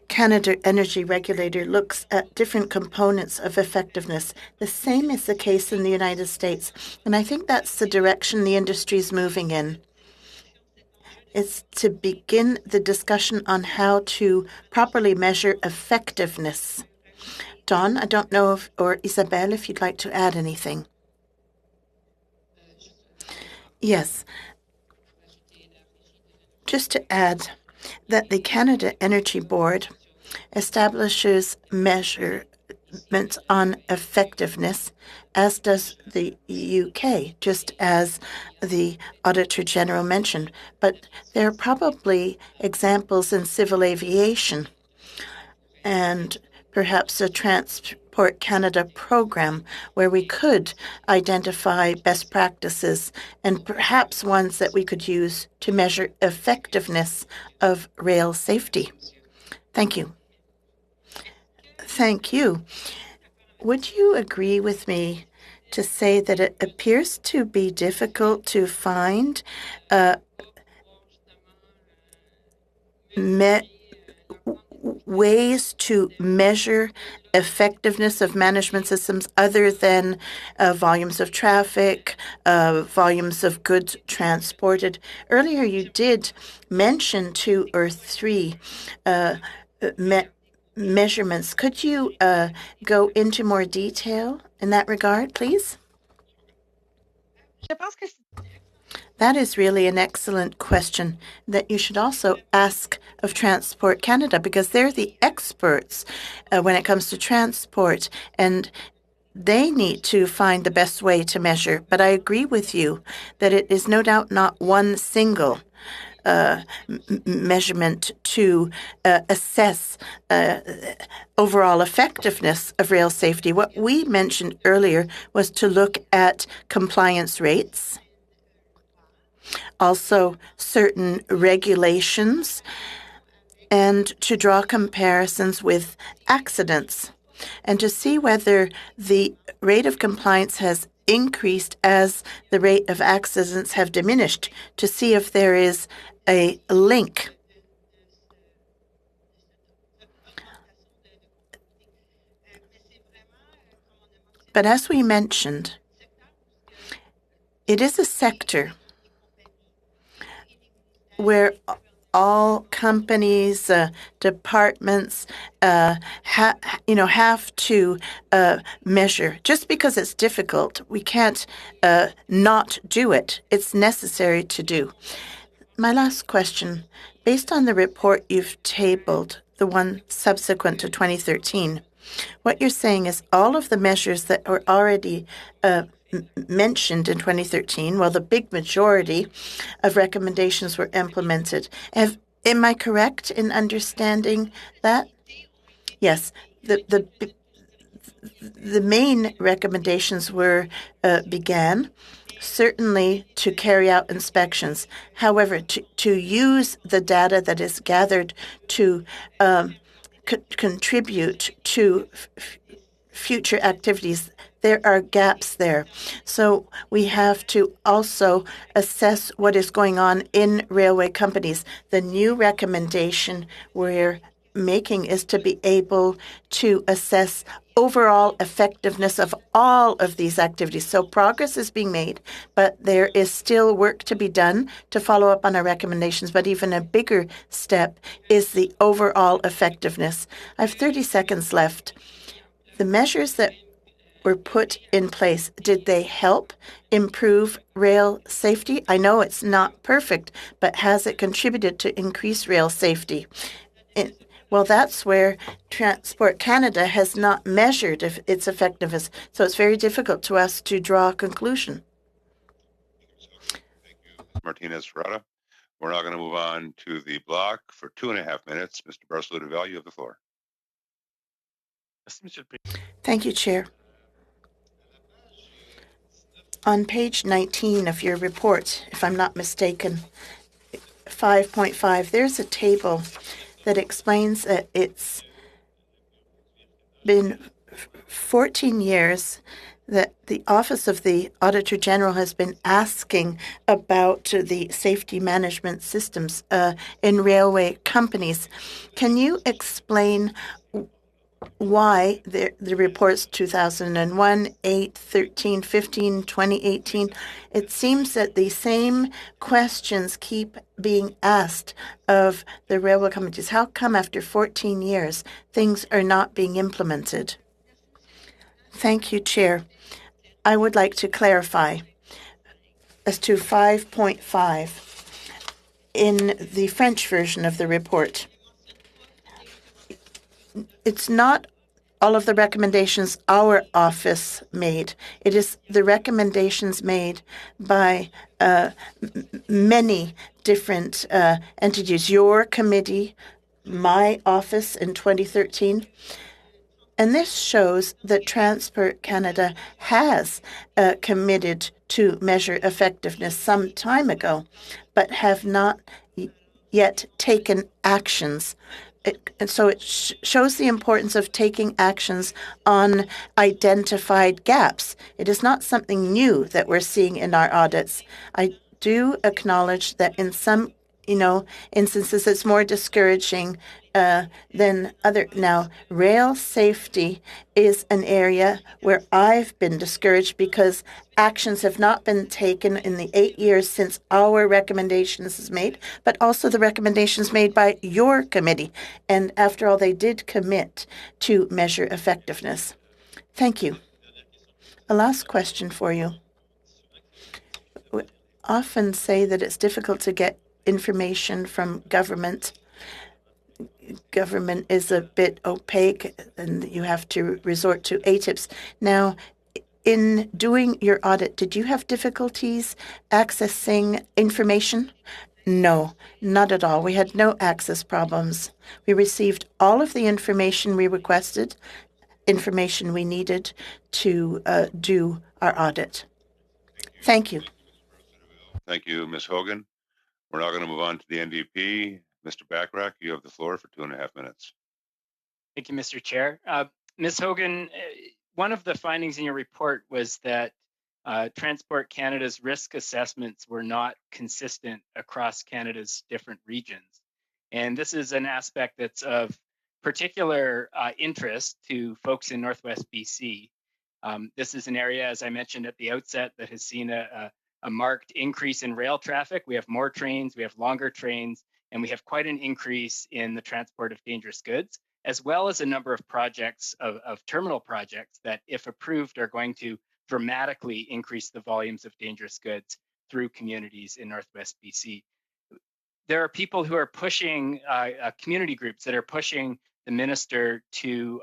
Canada Energy Regulator looks at different components of effectiveness. The same is the case in the United States, and I think that's the direction the industry is moving in. It's to begin the discussion on how to properly measure effectiveness. Don, I don't know if, or Isabelle, if you'd like to add anything. Yes. Just to add that the Canada Energy Board establishes measurements on effectiveness, as does the UK, just as the Auditor General mentioned. But there are probably examples in civil aviation and perhaps a Transport Canada program where we could identify best practices and perhaps ones that we could use to measure effectiveness of rail safety. Thank you. Thank you. Would you agree with me to say that it appears to be difficult to find ways to measure effectiveness of management systems other than volumes of traffic, volumes of goods transported? Earlier, you did mention 2 or 3 measurements. Could you go into more detail in that regard, please? That is really an excellent question that you should also ask of Transport Canada, because they're the experts when it comes to transport, and they need to find the best way to measure. But I agree with you that it is no doubt not one single measurement to assess overall effectiveness of rail safety. What we mentioned earlier was to look at compliance rates, also certain regulations, and to draw comparisons with accidents, and to see whether the rate of compliance has increased as the rate of accidents have diminished, to see if there is a link. But as we mentioned, it is a sector where all companies, departments, have to measure. Just because it's difficult, we can't not do it. It's necessary to do. My last question, Based on the report you've tabled, the one subsequent to 2013, what you're saying is all of the measures that were already mentioned in 2013, well, the big majority of recommendations were implemented. Am I correct in understanding that? Yes. The main recommendations were began certainly to carry out inspections. However, to use the data that is gathered to contribute to future activities, there are gaps there. So we have to also assess what is going on in railway companies. The new recommendation we're making is to be able to assess overall effectiveness of all of these activities. So progress is being made, but there is still work to be done to follow up on our recommendations. But even a bigger step is the overall effectiveness. I have 30 seconds left. The measures that were put in place, did they help improve rail safety? I know it's not perfect, but has it contributed to increase rail safety? Well, that's where Transport Canada has not measured its effectiveness, so it's very difficult to us to draw a conclusion. Thank you, Ms. Martinez-Ferrada. We're now going to move on to the block for 2.5 minutes. Mr. Barcelona-Val, you have the floor. Thank you, Chair. On page 19 of your report, if I'm not mistaken, 5.5, there's a table that explains that it's been 14 years that the Office of the Auditor General has been asking about the safety management systems in railway companies. Can you explain why the reports 2001, 8, 13, 15, 2018, it seems that the same questions keep being asked of the railway companies. How come after 14 years things are not being implemented? Thank you, Chair. I would like to clarify as to 5.5 in the French version of the report. It's not all of the recommendations our office made. It is the recommendations made by many different entities. Your committee, my office in 2013. And this shows that Transport Canada has committed to measure effectiveness some time ago, but have not yet taken actions. And so it shows the importance of taking actions on identified gaps. It is not something new that we're seeing in our audits. I do acknowledge that in some instances it's more discouraging than other. Now, rail safety is an area where I've been discouraged because actions have not been taken in the 8 years since our recommendations is made, but also the recommendations made by your committee. And after all, they did commit to measure effectiveness. Thank you. A last question for you. We often say that it's difficult to get information from government. Government is a bit opaque and you have to resort to ATIPs. Now, in doing your audit, did you have difficulties accessing information? No, not at all. We had no access problems. We received all of the information we requested, information we needed to do our audit. Thank you. Thank you, Ms. Hogan. We're now going to move on to the NDP. Mr. Bachrach, you have the floor for 2.5 minutes. Thank you, Mr. Chair. Ms. Hogan, one of the findings in your report was that Transport Canada's risk assessments were not consistent across Canada's different regions. And this is an aspect that's of particular interest to folks in Northwest BC. This is an area, as I mentioned at the outset, that has seen a marked increase in rail traffic. We have more trains, we have longer trains, and we have quite an increase in the transport of dangerous goods, as well as a number of projects of terminal projects that, if approved, are going to dramatically increase the volumes of dangerous goods through communities in Northwest BC. there are people who are pushing, community groups that are pushing the minister to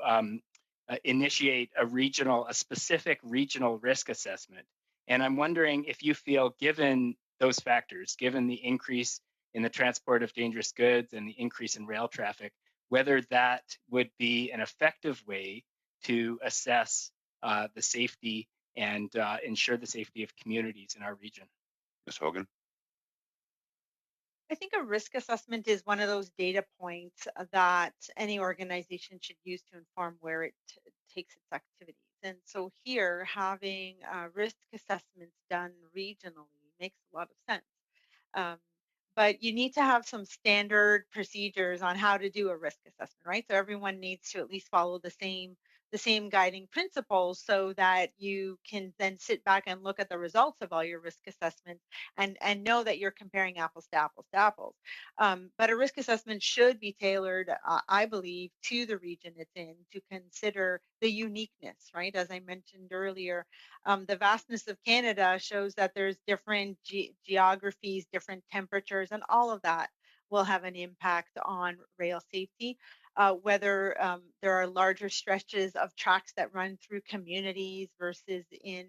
initiate a specific regional risk assessment. And I'm wondering if you feel, given those factors, given the increase in the transport of dangerous goods and the increase in rail traffic, whether that would be an effective way to assess the safety and ensure the safety of communities in our region. Ms. Hogan? I think a risk assessment is one of those data points that any organization should use to inform where it takes its activities. And so here, having risk assessments done regionally makes a lot of sense. Um, but you need to have some standard procedures on how to do a risk assessment, right? So everyone needs to at least follow the same guiding principles so that you can then sit back and look at the results of all your risk assessments and know that you're comparing apples to apples to apples. But a risk assessment should be tailored, I believe, to the region it's in to consider the uniqueness, right? As I mentioned earlier, the vastness of Canada shows that there's different geographies, different temperatures, and all of that will have an impact on rail safety. Whether there are larger stretches of tracks that run through communities versus in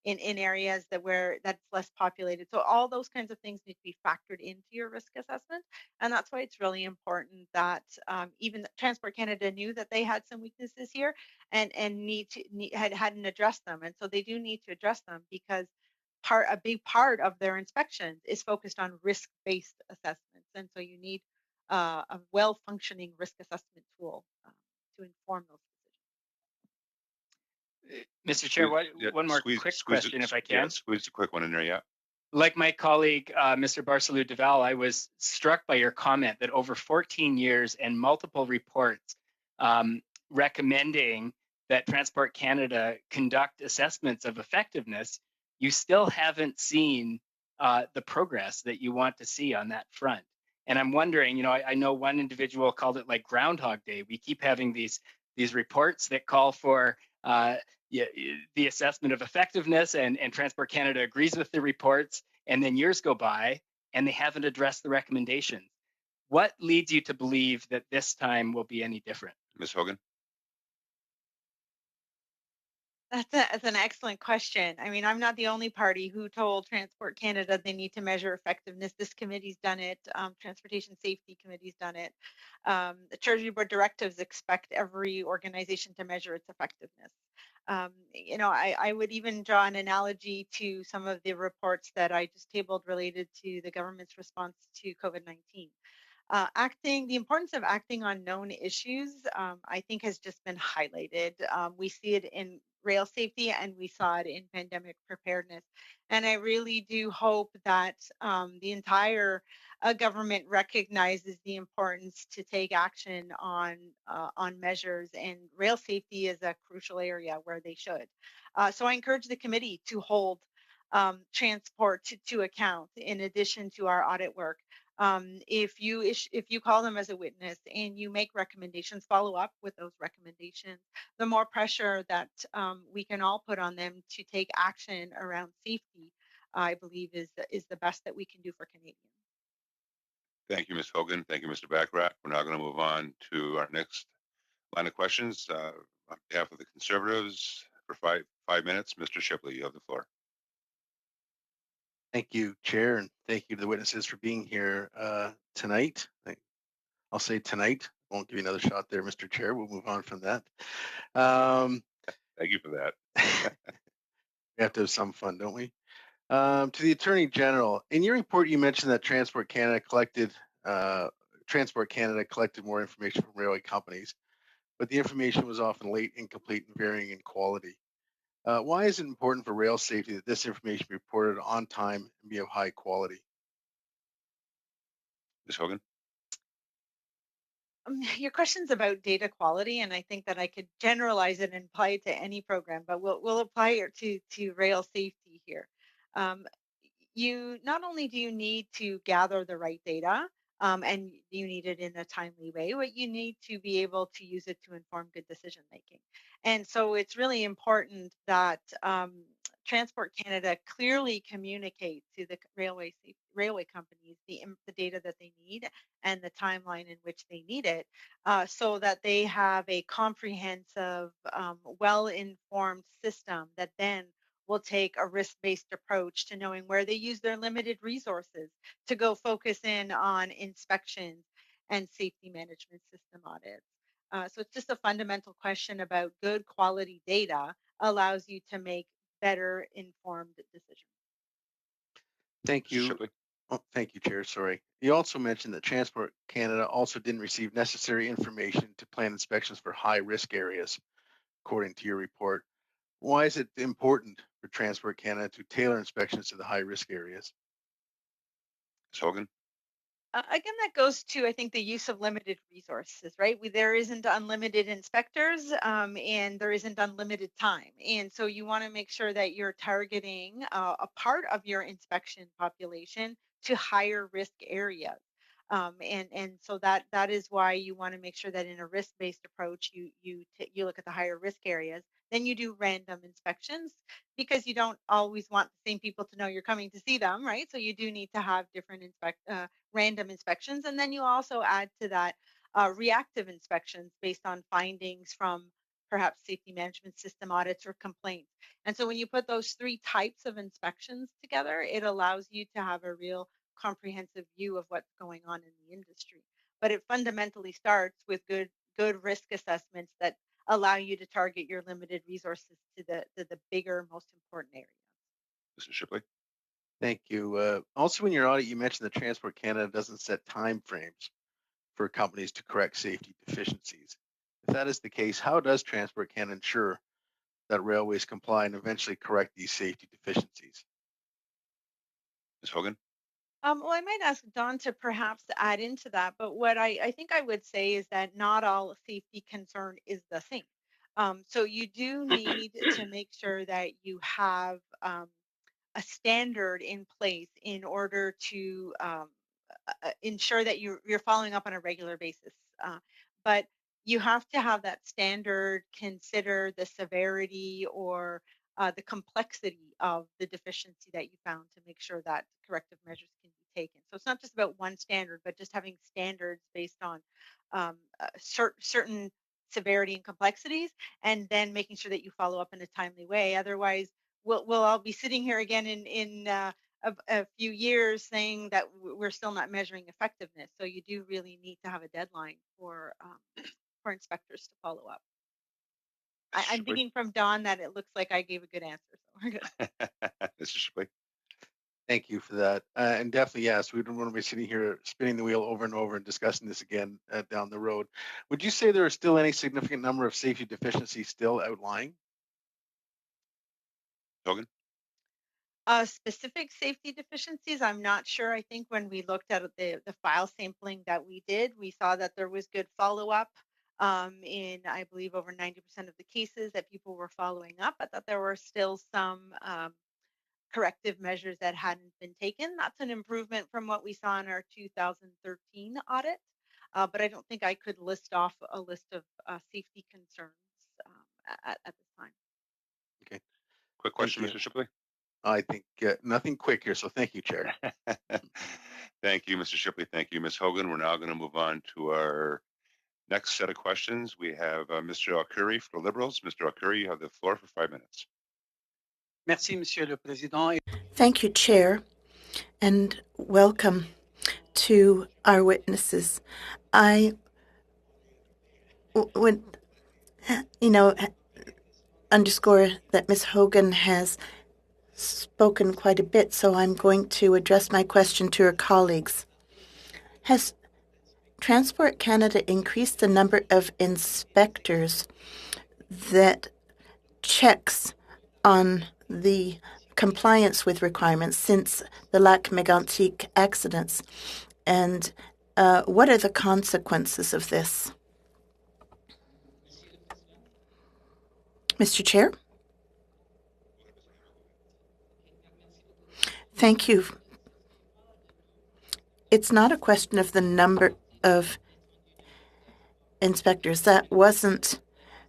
areas where that's less populated. So all those kinds of things need to be factored into your risk assessment, and that's why it's really important that even Transport Canada knew that they had some weaknesses here and hadn't addressed them, and so they do need to address them because a big part of their inspections is focused on risk-based assessments, and so you need a well-functioning risk assessment tool to inform those decisions. Mr. Chair, one more quick question, if I can. Yeah, squeeze a quick one in there, yeah. Like my colleague, Mr. Barcelou Duval, I was struck by your comment that over 14 years and multiple reports recommending that Transport Canada conduct assessments of effectiveness, you still haven't seen the progress that you want to see on that front. And I'm wondering, I know one individual called it like Groundhog Day. We keep having these reports that call for the assessment of effectiveness, and Transport Canada agrees with the reports, and then years go by and they haven't addressed the recommendations. What leads you to believe that this time will be any different? Ms. Hogan? That's an excellent question. I mean, I'm not the only party who told Transport Canada they need to measure effectiveness. This committee's done it. Transportation Safety Committee's done it. The Treasury Board directives expect every organization to measure its effectiveness. I would even draw an analogy to some of the reports that I just tabled related to the government's response to COVID-19. The importance of acting on known issues, I think has just been highlighted. We see it in rail safety and we saw it in pandemic preparedness. And I really do hope that the entire government recognizes the importance to take action on measures, and rail safety is a crucial area where they should. So I encourage the committee to hold transport to account in addition to our audit work. If you call them as a witness and you make recommendations, follow up with those recommendations. The more pressure that we can all put on them to take action around safety, I believe is the best that we can do for Canadians. Thank you, Ms. Hogan. Thank you, Mr. Bachrach. We're now going to move on to our next line of questions. On behalf of the Conservatives, for five minutes, Mr. Shipley, you have the floor. Thank you, Chair, and thank you to the witnesses for being here tonight. I'll say tonight. I won't give you another shot there, Mr. Chair. We'll move on from that. Thank you for that. We have to have some fun, don't we? To the Attorney General, in your report, you mentioned that Transport Canada collected more information from railway companies, but the information was often late, incomplete, and varying in quality. Why is it important for rail safety that this information be reported on time and be of high quality? Ms. Hogan? Your question's about data quality, and I think that I could generalize it and apply it to any program, but we'll apply it to rail safety here. You not only do you need to gather the right data, and you need it in a timely way, but you need to be able to use it to inform good decision making. And so it's really important that Transport Canada clearly communicates to the railway companies the data that they need and the timeline in which they need it, so that they have a comprehensive, well-informed system that then will take a risk-based approach to knowing where they use their limited resources to go focus in on inspections and safety management system audits. So it's just a fundamental question about good quality data allows you to make better informed decisions. Thank Mr. you. Shipley. Oh, thank you, Chair. Sorry. You also mentioned that Transport Canada also didn't receive necessary information to plan inspections for high risk areas, according to your report. Why is it important for Transport Canada to tailor inspections to the high risk areas? Ms. Hogan. Again, that goes to, I think, the use of limited resources, right? There isn't unlimited inspectors, and there isn't unlimited time. And so you want to make sure that you're targeting a part of your inspection population to higher risk areas. And so that is why you want to make sure that in a risk-based approach, you look at the higher risk areas. Then you do random inspections because you don't always want the same people to know you're coming to see them, right? So you do need to have different random inspections. And then you also add to that reactive inspections based on findings from perhaps safety management system audits or complaints. And so when you put those three types of inspections together, it allows you to have a real comprehensive view of what's going on in the industry. But it fundamentally starts with good risk assessments that allow you to target your limited resources to the bigger, most important areas. Mr. Shipley. Thank you. Also, in your audit, you mentioned that Transport Canada doesn't set time frames for companies to correct safety deficiencies. If that is the case, how does Transport Canada ensure that railways comply and eventually correct these safety deficiencies? Ms. Hogan. Well, I might ask Don to perhaps add into that, but what I think I would say is that not all safety concern is the same. So you do need to make sure that you have a standard in place in order to ensure that you're following up on a regular basis. But you have to have that standard consider the severity or the complexity of the deficiency that you found to make sure that corrective measures can be taken. So it's not just about one standard, but just having standards based on certain severity and complexities, and then making sure that you follow up in a timely way. Otherwise, we'll all be sitting here again in a few years saying that we're still not measuring effectiveness. So you do really need to have a deadline for inspectors to follow up. I'm thinking from Don that it looks like I gave a good answer. So we're good. Mr. Shipley. Thank you for that. And definitely, yes, we don't want to be sitting here spinning the wheel over and over and discussing this again down the road. Would you say there are still any significant number of safety deficiencies still outlying? Hogan. Specific safety deficiencies, I'm not sure. I think when we looked at the file sampling that we did, we saw that there was good follow-up in, I believe, over 90% of the cases that people were following up. I thought there were still some corrective measures that hadn't been taken. That's an improvement from what we saw in our 2013 audit, but I don't think I could list off a list of safety concerns at this time. Okay. Quick question, Mr. Shipley. I think nothing quick here, so thank you, Chair. Thank you, Mr. Shipley. Thank you, Ms. Hogan. We're now going to move on to our next set of questions. We have Mr. Alcuri for the Liberals. Mr. Alcuri, you have the floor for 5 minutes. Merci, Monsieur le Président. Thank you, Chair, and welcome to our witnesses. I would, underscore that Ms. Hogan has spoken quite a bit, so I'm going to address my question to her colleagues. Has Transport Canada increased the number of inspectors that checks on the compliance with requirements since the Lac Mégantic accidents? And what are the consequences of this? Mr. Chair? Thank you. It's not a question of the number of inspectors. That wasn't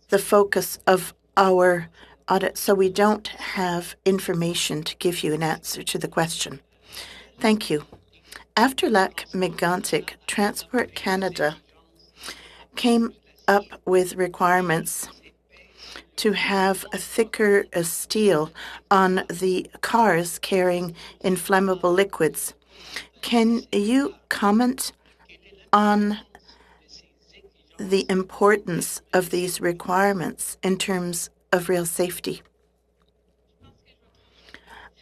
the focus of our audit, so we don't have information to give you an answer to the question. Thank you. After Lac Mégantic, Transport Canada came up with requirements to have a thicker steel on the cars carrying inflammable liquids. Can you comment on the importance of these requirements in terms of rail safety?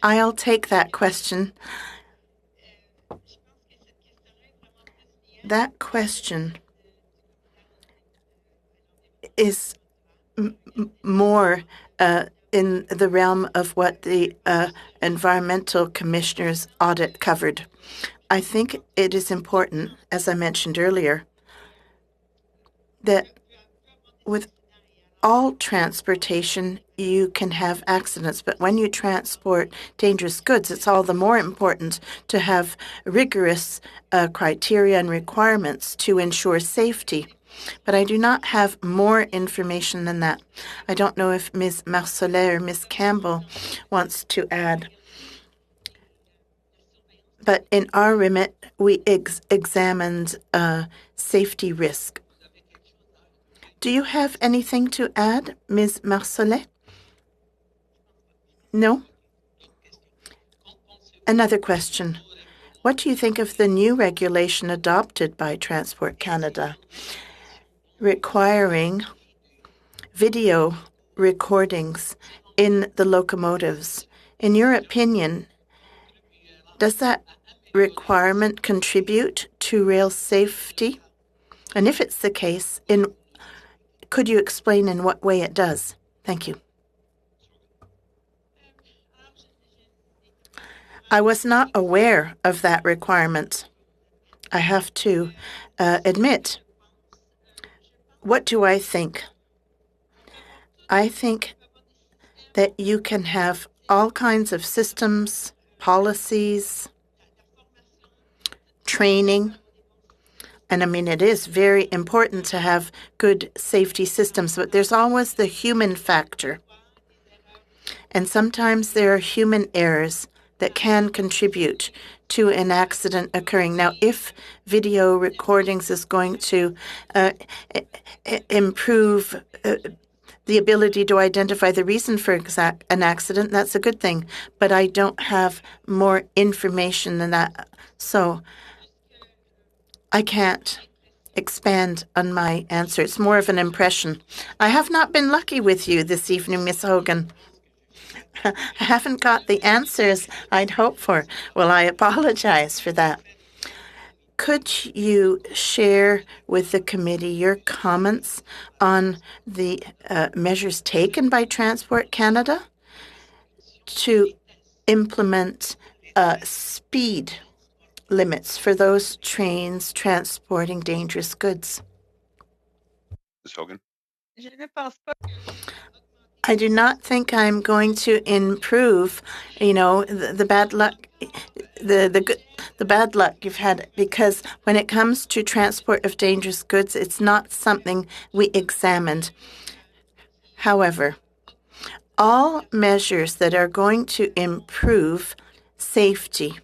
I'll take that question. That question is more in the realm of what the Environmental Commissioner's audit covered. I think it is important, as I mentioned earlier, that with all transportation, you can have accidents, but when you transport dangerous goods, it's all the more important to have rigorous criteria and requirements to ensure safety. But I do not have more information than that. I don't know if Ms. Marcellet or Ms. Campbell wants to add. But in our remit, we examined safety risk. Do you have anything to add, Ms. Marcellet? No? Another question. What do you think of the new regulation adopted by Transport Canada requiring video recordings in the locomotives? In your opinion, does that requirement contribute to rail safety? And if it's the case, could you explain in what way it does? Thank you. I was not aware of that requirement. I have to admit. What do I think? I think that you can have all kinds of systems, policies, training. And I mean, it is very important to have good safety systems, but there's always the human factor. And sometimes there are human errors that can contribute to an accident occurring. Now, if video recordings is going to improve the ability to identify the reason for an accident, that's a good thing. But I don't have more information than that. So I can't expand on my answer. It's more of an impression. I have not been lucky with you this evening, Miss Hogan. I haven't got the answers I'd hoped for. Well, I apologize for that. Could you share with the committee your comments on the measures taken by Transport Canada to implement speed limits for those trains transporting dangerous goods? Ms. Hogan? I do not think I'm going to improve, the bad luck, the bad luck you've had, because when it comes to transport of dangerous goods, it's not something we examined. However, all measures that are going to improve safety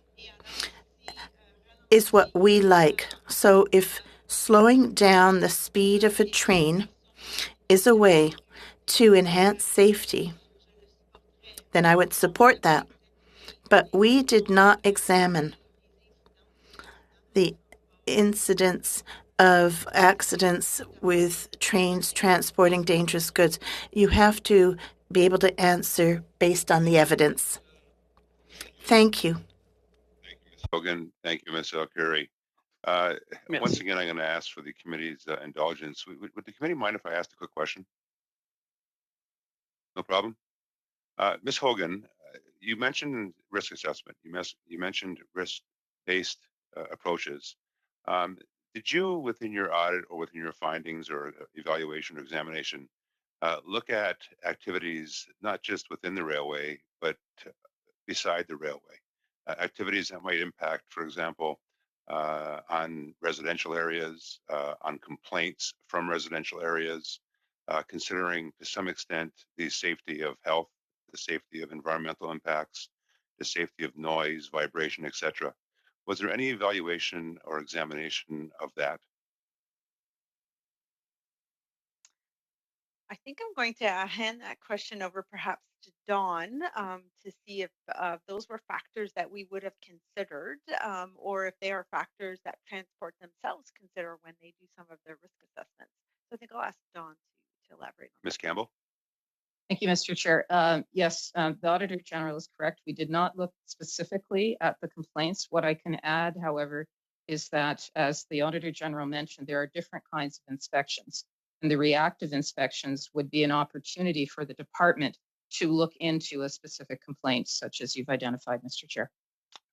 is what we like. So if slowing down the speed of a train is a way to enhance safety, then I would support that. But we did not examine the incidents of accidents with trains transporting dangerous goods. You have to be able to answer based on the evidence. Thank you. Thank you, Ms. Hogan. Thank you, Ms. Alkuri. Once again, I'm going to ask for the committee's indulgence. Would the committee mind if I asked a quick question? No problem. Ms. Hogan, you mentioned risk assessment. You mentioned risk-based approaches. Did you, within your audit or within your findings or evaluation or examination, look at activities not just within the railway, but beside the railway? Activities that might impact, for example, on residential areas, on complaints from residential areas, considering to some extent the safety of health, the safety of environmental impacts, the safety of noise, vibration, etc. Was there any evaluation or examination of that? I think I'm going to hand that question over perhaps to Dawn to see if those were factors that we would have considered or if they are factors that transport themselves consider when they do some of their risk assessments. So I think I'll ask Dawn to elaborate on Ms. Campbell? Thank you, Mr. Chair. Yes, the Auditor General is correct. We did not look specifically at the complaints. What I can add, however, is that as the Auditor General mentioned, there are different kinds of inspections. And the reactive inspections would be an opportunity for the department to look into a specific complaint, such as you've identified, Mr. Chair.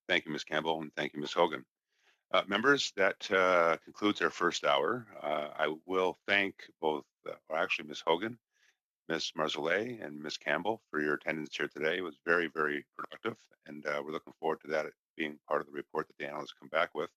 Thank you, Ms. Campbell, and thank you, Ms. Hogan. Members, that concludes our first hour. I will thank both, or actually Ms. Hogan, Ms. Marzollet, and Ms. Campbell for your attendance here today. It was very, very productive, and we're looking forward to that being part of the report that the analysts come back with.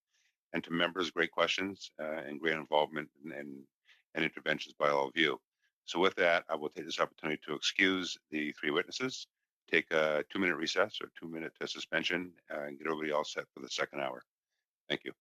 And to members, great questions and great involvement and interventions by all of you. So with that, I will take this opportunity to excuse the three witnesses, take a 2-minute recess or 2-minute suspension, and get everybody all set for the second hour. Thank you.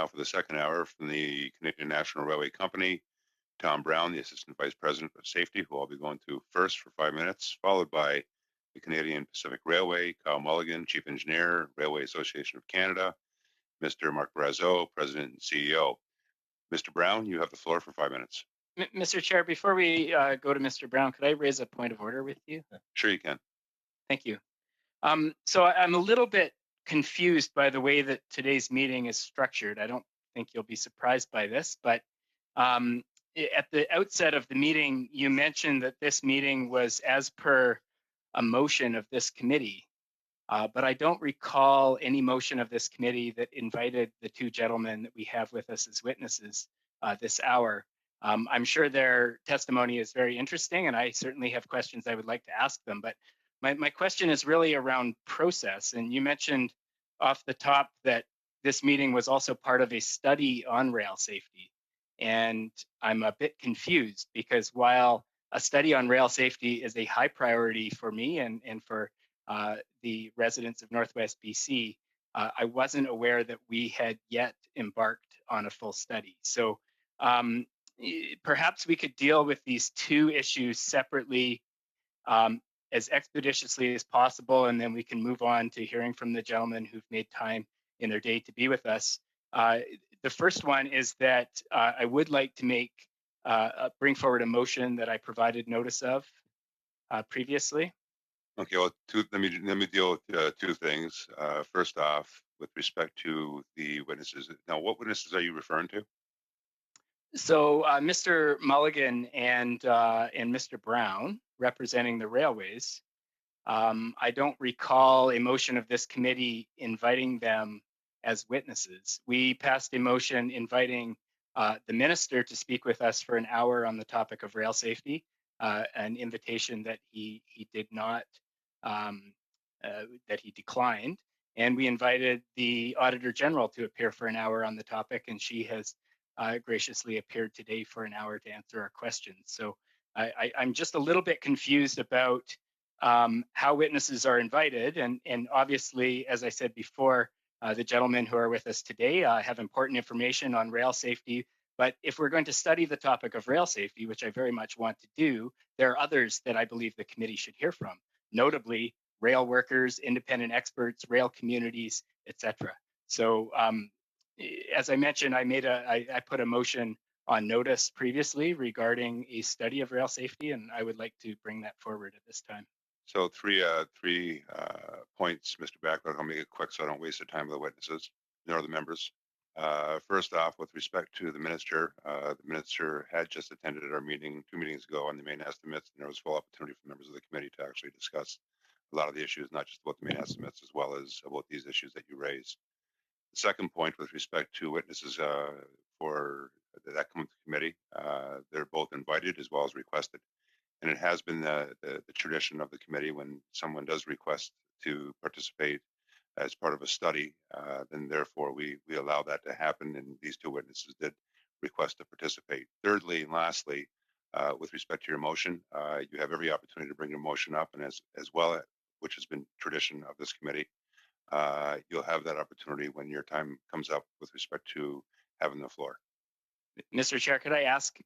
now for the second hour from the Canadian National Railway Company, Tom Brown, the Assistant Vice President of Safety, who I'll be going to first for 5 minutes, followed by the Canadian Pacific Railway, Kyle Mulligan, Chief Engineer, Railway Association of Canada, Mr. Marc Brazeau, President and CEO. Mr. Brown, you have the floor for 5 minutes. Mr. Chair, before we go to Mr. Brown, could I raise a point of order with you? Sure you can. Thank you. So I'm a little bit confused by the way that today's meeting is structured. I don't think you'll be surprised by this, but at the outset of the meeting, you mentioned that this meeting was as per a motion of this committee, but I don't recall any motion of this committee that invited the two gentlemen that we have with us as witnesses this hour. I'm sure their testimony is very interesting, and I certainly have questions I would like to ask them, but my question is really around process. And you mentioned off the top that this meeting was also part of a study on rail safety. And I'm a bit confused because while a study on rail safety is a high priority for me and for the residents of Northwest BC, I wasn't aware that we had yet embarked on a full study. So perhaps we could deal with these two issues separately as expeditiously as possible, and then we can move on to hearing from the gentlemen who've made time in their day to be with us. The first one is that I would like to bring forward a motion that I provided notice of previously. Okay, well, let me deal with two things. First off, with respect to the witnesses. Now, what witnesses are you referring to? So Mr. Mulligan and Mr. Brown, representing the railways, I don't recall a motion of this committee inviting them as witnesses. We passed a motion inviting the minister to speak with us for an hour on the topic of rail safety, an invitation that he did not, that he declined. And we invited the Auditor General to appear for an hour on the topic, and she has graciously appeared today for an hour to answer our questions. So I'm just a little bit confused about how witnesses are invited. And obviously, as I said before, the gentlemen who are with us today have important information on rail safety. But if we're going to study the topic of rail safety, which I very much want to do, there are others that I believe the committee should hear from, notably rail workers, independent experts, rail communities, etc. So as I mentioned, I put a motion on notice previously regarding a study of rail safety, and I would like to bring that forward at this time. So three points, Mr. Backlund. I'll make it quick so I don't waste the time of the witnesses nor the members. First off, with respect to the minister had just attended our meeting 2 meetings ago on the main estimates, and there was full opportunity for members of the committee to actually discuss a lot of the issues, not just about the main estimates, as well as about these issues that you raised. The second point, with respect to witnesses for that come to the committee, they're both invited as well as requested. And it has been the tradition of the committee when someone does request to participate as part of a study, then therefore we allow that to happen. And these two witnesses did request to participate. Thirdly and lastly, with respect to your motion, you have every opportunity to bring your motion up, and as well, which has been tradition of this committee, you'll have that opportunity when your time comes up with respect to having the floor. Mr. Chair, could I ask,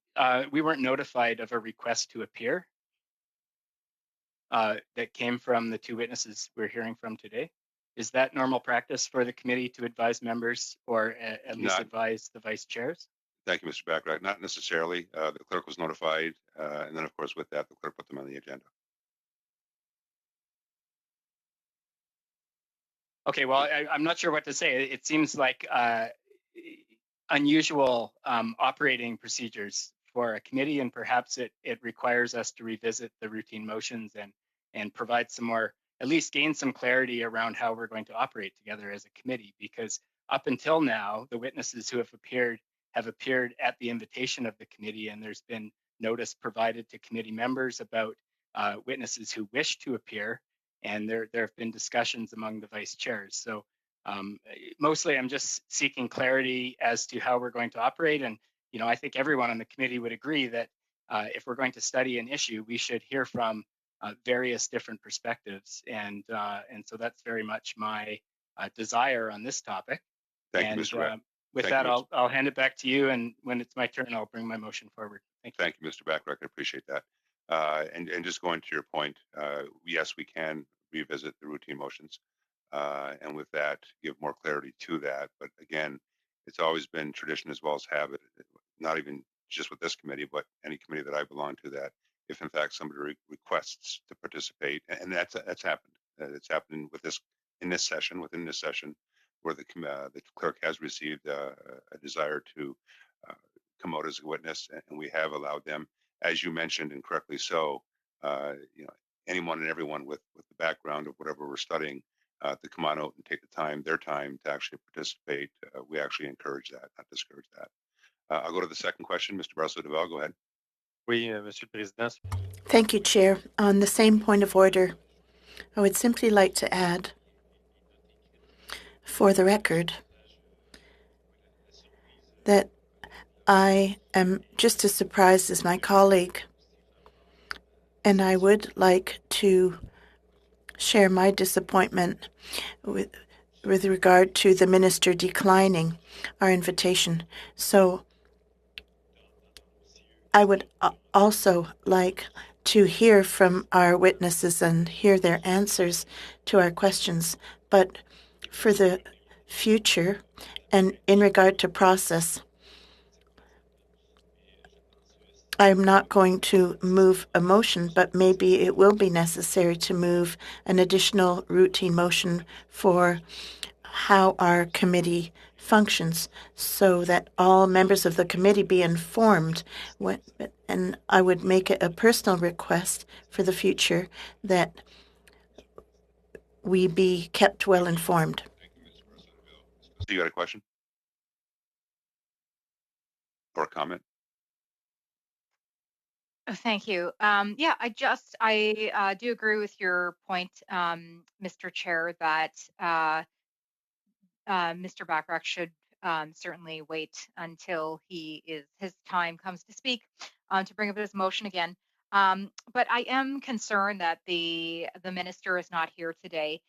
we weren't notified of a request to appear that came from the two witnesses we're hearing from today. Is that normal practice for the committee to advise members or at least advise the vice chairs? Thank you, Mr. Backrack. Not necessarily. The clerk was notified, and then of course with that, the clerk put them on the agenda. Okay, well, I'm not sure what to say. It seems like unusual operating procedures for a committee, and perhaps it requires us to revisit the routine motions and provide some more, at least gain some clarity around how we're going to operate together as a committee, because up until now, the witnesses who have appeared at the invitation of the committee, and there's been notice provided to committee members about witnesses who wish to appear, and there have been discussions among the vice chairs. So mostly I'm just seeking clarity as to how we're going to operate. And, you know, I think everyone on the committee would agree that if we're going to study an issue, we should hear from various different perspectives. And so that's very much my desire on this topic. Thank you, Mr. Rapp. With Thank that, you, I'll hand it back to you, and when it's my turn, I'll bring my motion forward. Thank you. Thank you, Mr. Backrack. I appreciate that. And just going to your point, yes, we can revisit the routine motions, and with that, give more clarity to that. But again, it's always been tradition as well as habit, not even just with this committee, but any committee that I belong to, that if in fact somebody requests to participate, and that's happened. It's happened with this within this session, where the clerk has received a desire to uh, come out as a witness, and we have allowed them, as you mentioned, and correctly so. Anyone and everyone with the background of whatever we're studying, to come on out and take their time to actually participate. We actually encourage that, not discourage that. I'll go to the second question. Mr. Brasso-Deval, go ahead. Oui, Monsieur le Président. Thank you, Chair. On the same point of order, I would simply like to add, for the record, that I am just as surprised as my colleague, and I would like to share my disappointment with regard to the minister declining our invitation. So I would also like to hear from our witnesses and hear their answers to our questions. But for the future and in regard to process, I'm not going to move a motion, but maybe it will be necessary to move an additional routine motion for how our committee functions so that all members of the committee be informed. And I would make it a personal request for the future that we be kept well informed. So you got a question or a comment? Thank you. Yeah, I do agree with your point, Mr. Chair, that Mr. Backrack should certainly wait until his time comes to speak to bring up his motion again. But I am concerned that the minister is not here today,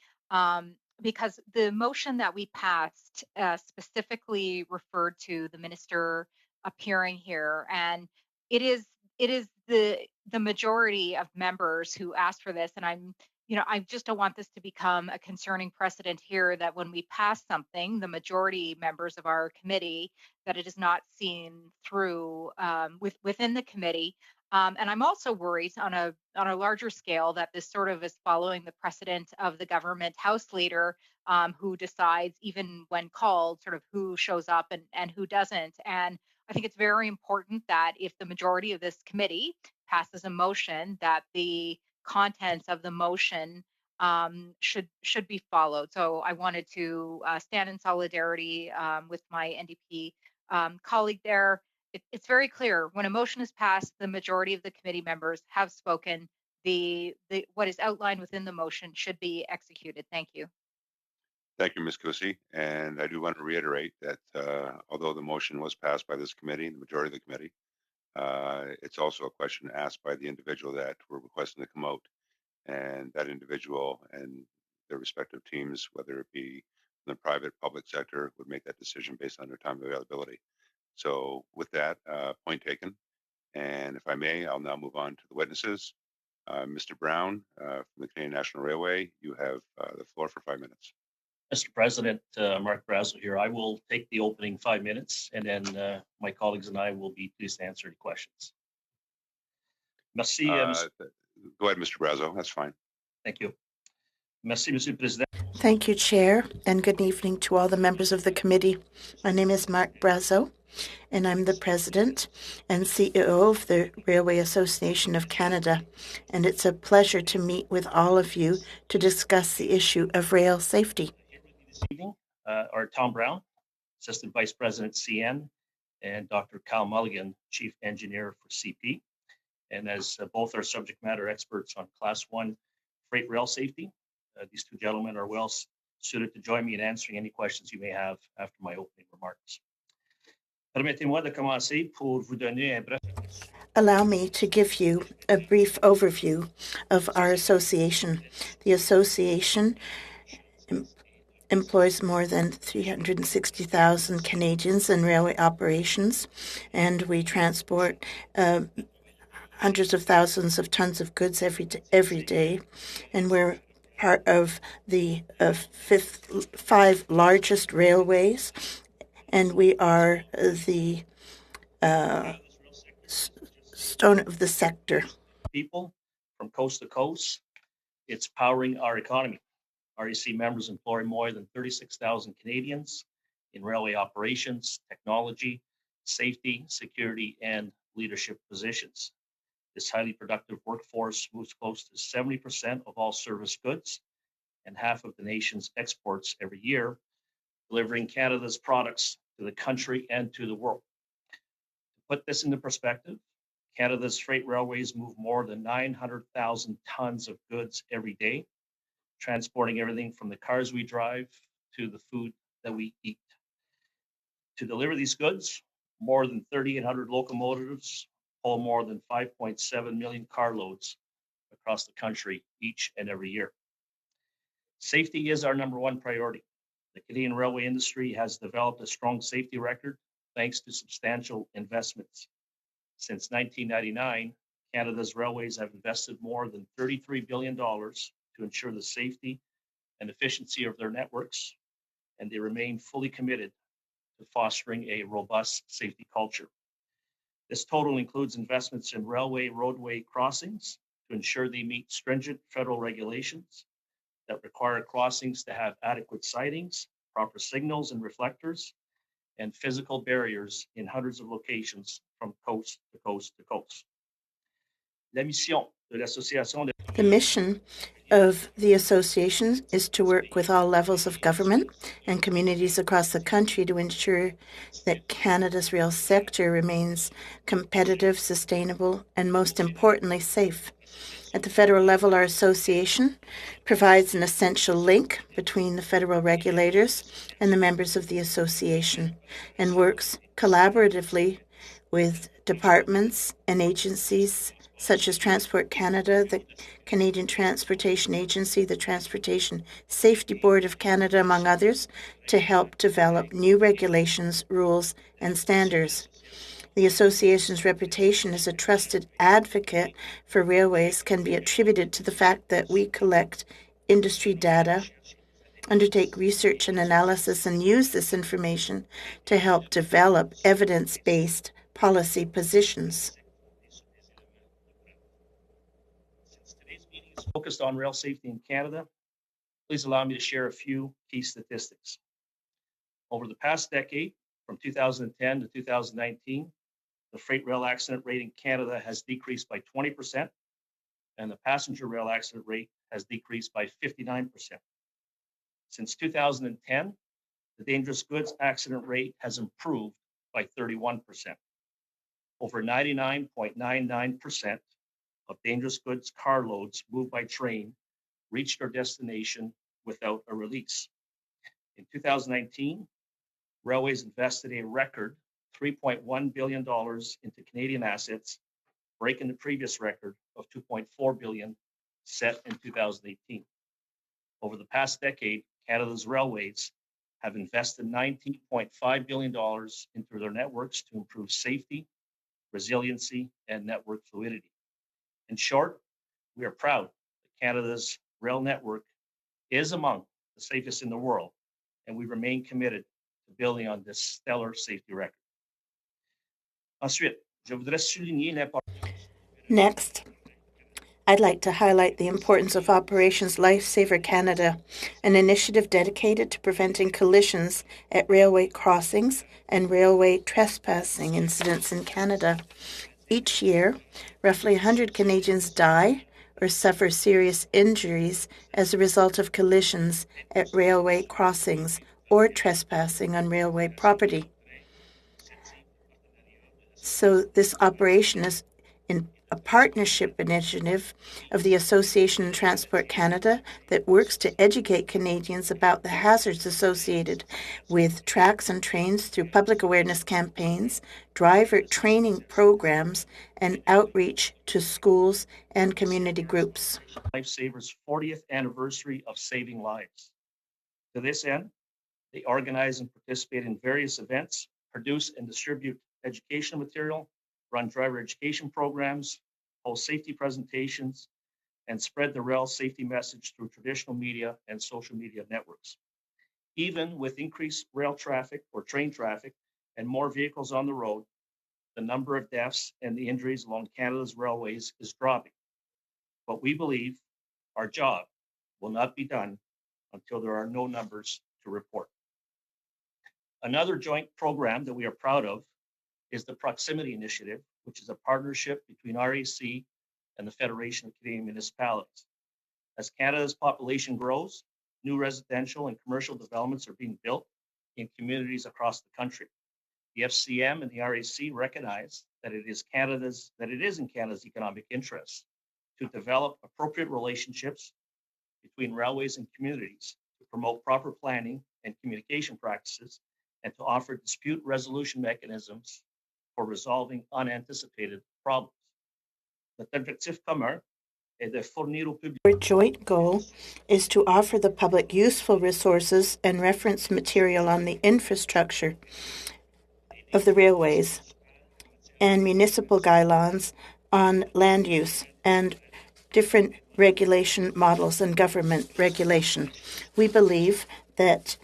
because the motion that we passed specifically referred to the minister appearing here, and it is the majority of members who asked for this, and I just don't want this to become a concerning precedent here, that when we pass something, the majority members of our committee, that it is not seen through within the committee. And I'm also worried on a larger scale that this sort of is following the precedent of the government House leader, who decides, even when called, sort of who shows up and who doesn't. And I think it's very important that if the majority of this committee passes a motion, that the contents of the motion should be followed. So I wanted to stand in solidarity with my NDP colleague there. It's very clear, when a motion is passed, the majority of the committee members have spoken. What is outlined within the motion should be executed. Thank you. Thank you, Ms. Kusi. And I do want to reiterate that although the motion was passed by this committee, the majority of the committee, it's also a question asked by the individual that we're requesting to come out, and that individual and their respective teams, whether it be in the private, public sector, would make that decision based on their time availability. So with that, point taken. And if I may, I'll now move on to the witnesses. Mr. Brown from the Canadian National Railway, you have the floor for 5 minutes. Mr. President, Mark Brazo here. I will take the opening 5 minutes, and then my colleagues and I will be pleased to answer any questions. Merci. Go ahead, Mr. Brazo. That's fine. Thank you. Merci, Monsieur le Président. Thank you, Chair, and good evening to all the members of the committee. My name is Mark Brazo, and I'm the President and CEO of the Railway Association of Canada, and it's a pleasure to meet with all of you to discuss the issue of rail safety. This evening are Tom Brown, Assistant Vice President CN, and Dr. Kyle Mulligan, Chief Engineer for CP. And as both are subject matter experts on Class 1 freight rail safety, these two gentlemen are well suited to join me in answering any questions you may have after my opening remarks. Permettez-moi de commencer pour vous donner un bref. Allow me to give you a brief overview of our association. The association employs more than 360,000 Canadians in railway operations, and we transport hundreds of thousands of tons of goods every day, and we're part of the five largest railways, and we are the stone of the sector. People from coast to coast, it's powering our economy. REC members employ more than 36,000 Canadians in railway operations, technology, safety, security, and leadership positions. This highly productive workforce moves close to 70% of all service goods and half of the nation's exports every year, delivering Canada's products to the country and to the world. To put this into perspective, Canada's freight railways move more than 900,000 tons of goods every day, transporting everything from the cars we drive to the food that we eat. To deliver these goods, more than 3,800 locomotives haul more than 5.7 million carloads across the country each and every year. Safety is our number one priority. The Canadian railway industry has developed a strong safety record thanks to substantial investments. Since 1999, Canada's railways have invested more than $33 billion to ensure the safety and efficiency of their networks, and they remain fully committed to fostering a robust safety culture. This total includes investments in railway roadway crossings to ensure they meet stringent federal regulations that require crossings to have adequate sidings, proper signals and reflectors, and physical barriers in hundreds of locations from coast to coast to coast. La mission de l'association de The mission of the association is to work with all levels of government and communities across the country to ensure that Canada's rail sector remains competitive, sustainable, and most importantly, safe. At the federal level, our association provides an essential link between the federal regulators and the members of the association and works collaboratively with departments and agencies such as Transport Canada, the Canadian Transportation Agency, the Transportation Safety Board of Canada, among others, to help develop new regulations, rules, and standards. The association's reputation as a trusted advocate for railways can be attributed to the fact that we collect industry data, undertake research and analysis, and use this information to help develop evidence-based policy positions. Since today's meeting is focused on rail safety in Canada, please allow me to share a few key statistics. Over the past decade, from 2010 to 2019, the freight rail accident rate in Canada has decreased by 20%, and the passenger rail accident rate has decreased by 59%. Since 2010, the dangerous goods accident rate has improved by 31%. Over 99.99% of dangerous goods carloads moved by train reached their destination without a release. In 2019, railways invested a record $3.1 billion into Canadian assets, breaking the previous record of $2.4 billion set in 2018. Over the past decade, Canada's railways have invested $19.5 billion into their networks to improve safety, resiliency, and network fluidity. In short, we are proud that Canada's rail network is among the safest in the world, and we remain committed to building on this stellar safety record. Ensuite, je voudrais souligner l'importance. Next, I'd like to highlight the importance of Operations Lifesaver Canada, an initiative dedicated to preventing collisions at railway crossings and railway trespassing incidents in Canada. Each year, roughly 100 Canadians die or suffer serious injuries as a result of collisions at railway crossings or trespassing on railway property. So this operation is in a partnership initiative of the Association in Transport Canada that works to educate Canadians about the hazards associated with tracks and trains through public awareness campaigns, driver training programs, and outreach to schools and community groups. Lifesaver's 40th anniversary of saving lives. To this end, they organize and participate in various events, produce and distribute educational material, run driver education programs, host safety presentations, and spread the rail safety message through traditional media and social media networks. Even with increased rail traffic or train traffic and more vehicles on the road, the number of deaths and the injuries along Canada's railways is dropping. But we believe our job will not be done until there are no numbers to report. Another joint program that we are proud of is the Proximity Initiative, which is a partnership between RAC and the Federation of Canadian Municipalities. As Canada's population grows, new residential and commercial developments are being built in communities across the country. The FCM and the RAC recognize that it is in Canada's economic interests to develop appropriate relationships between railways and communities to promote proper planning and communication practices and to offer dispute resolution mechanisms for resolving unanticipated problems. Notre objectif commun est de fournir au public. Our joint goal is to offer the public useful resources and reference material on the infrastructure of the railways and municipal guidelines on land use and different regulation models and government regulation. We believe that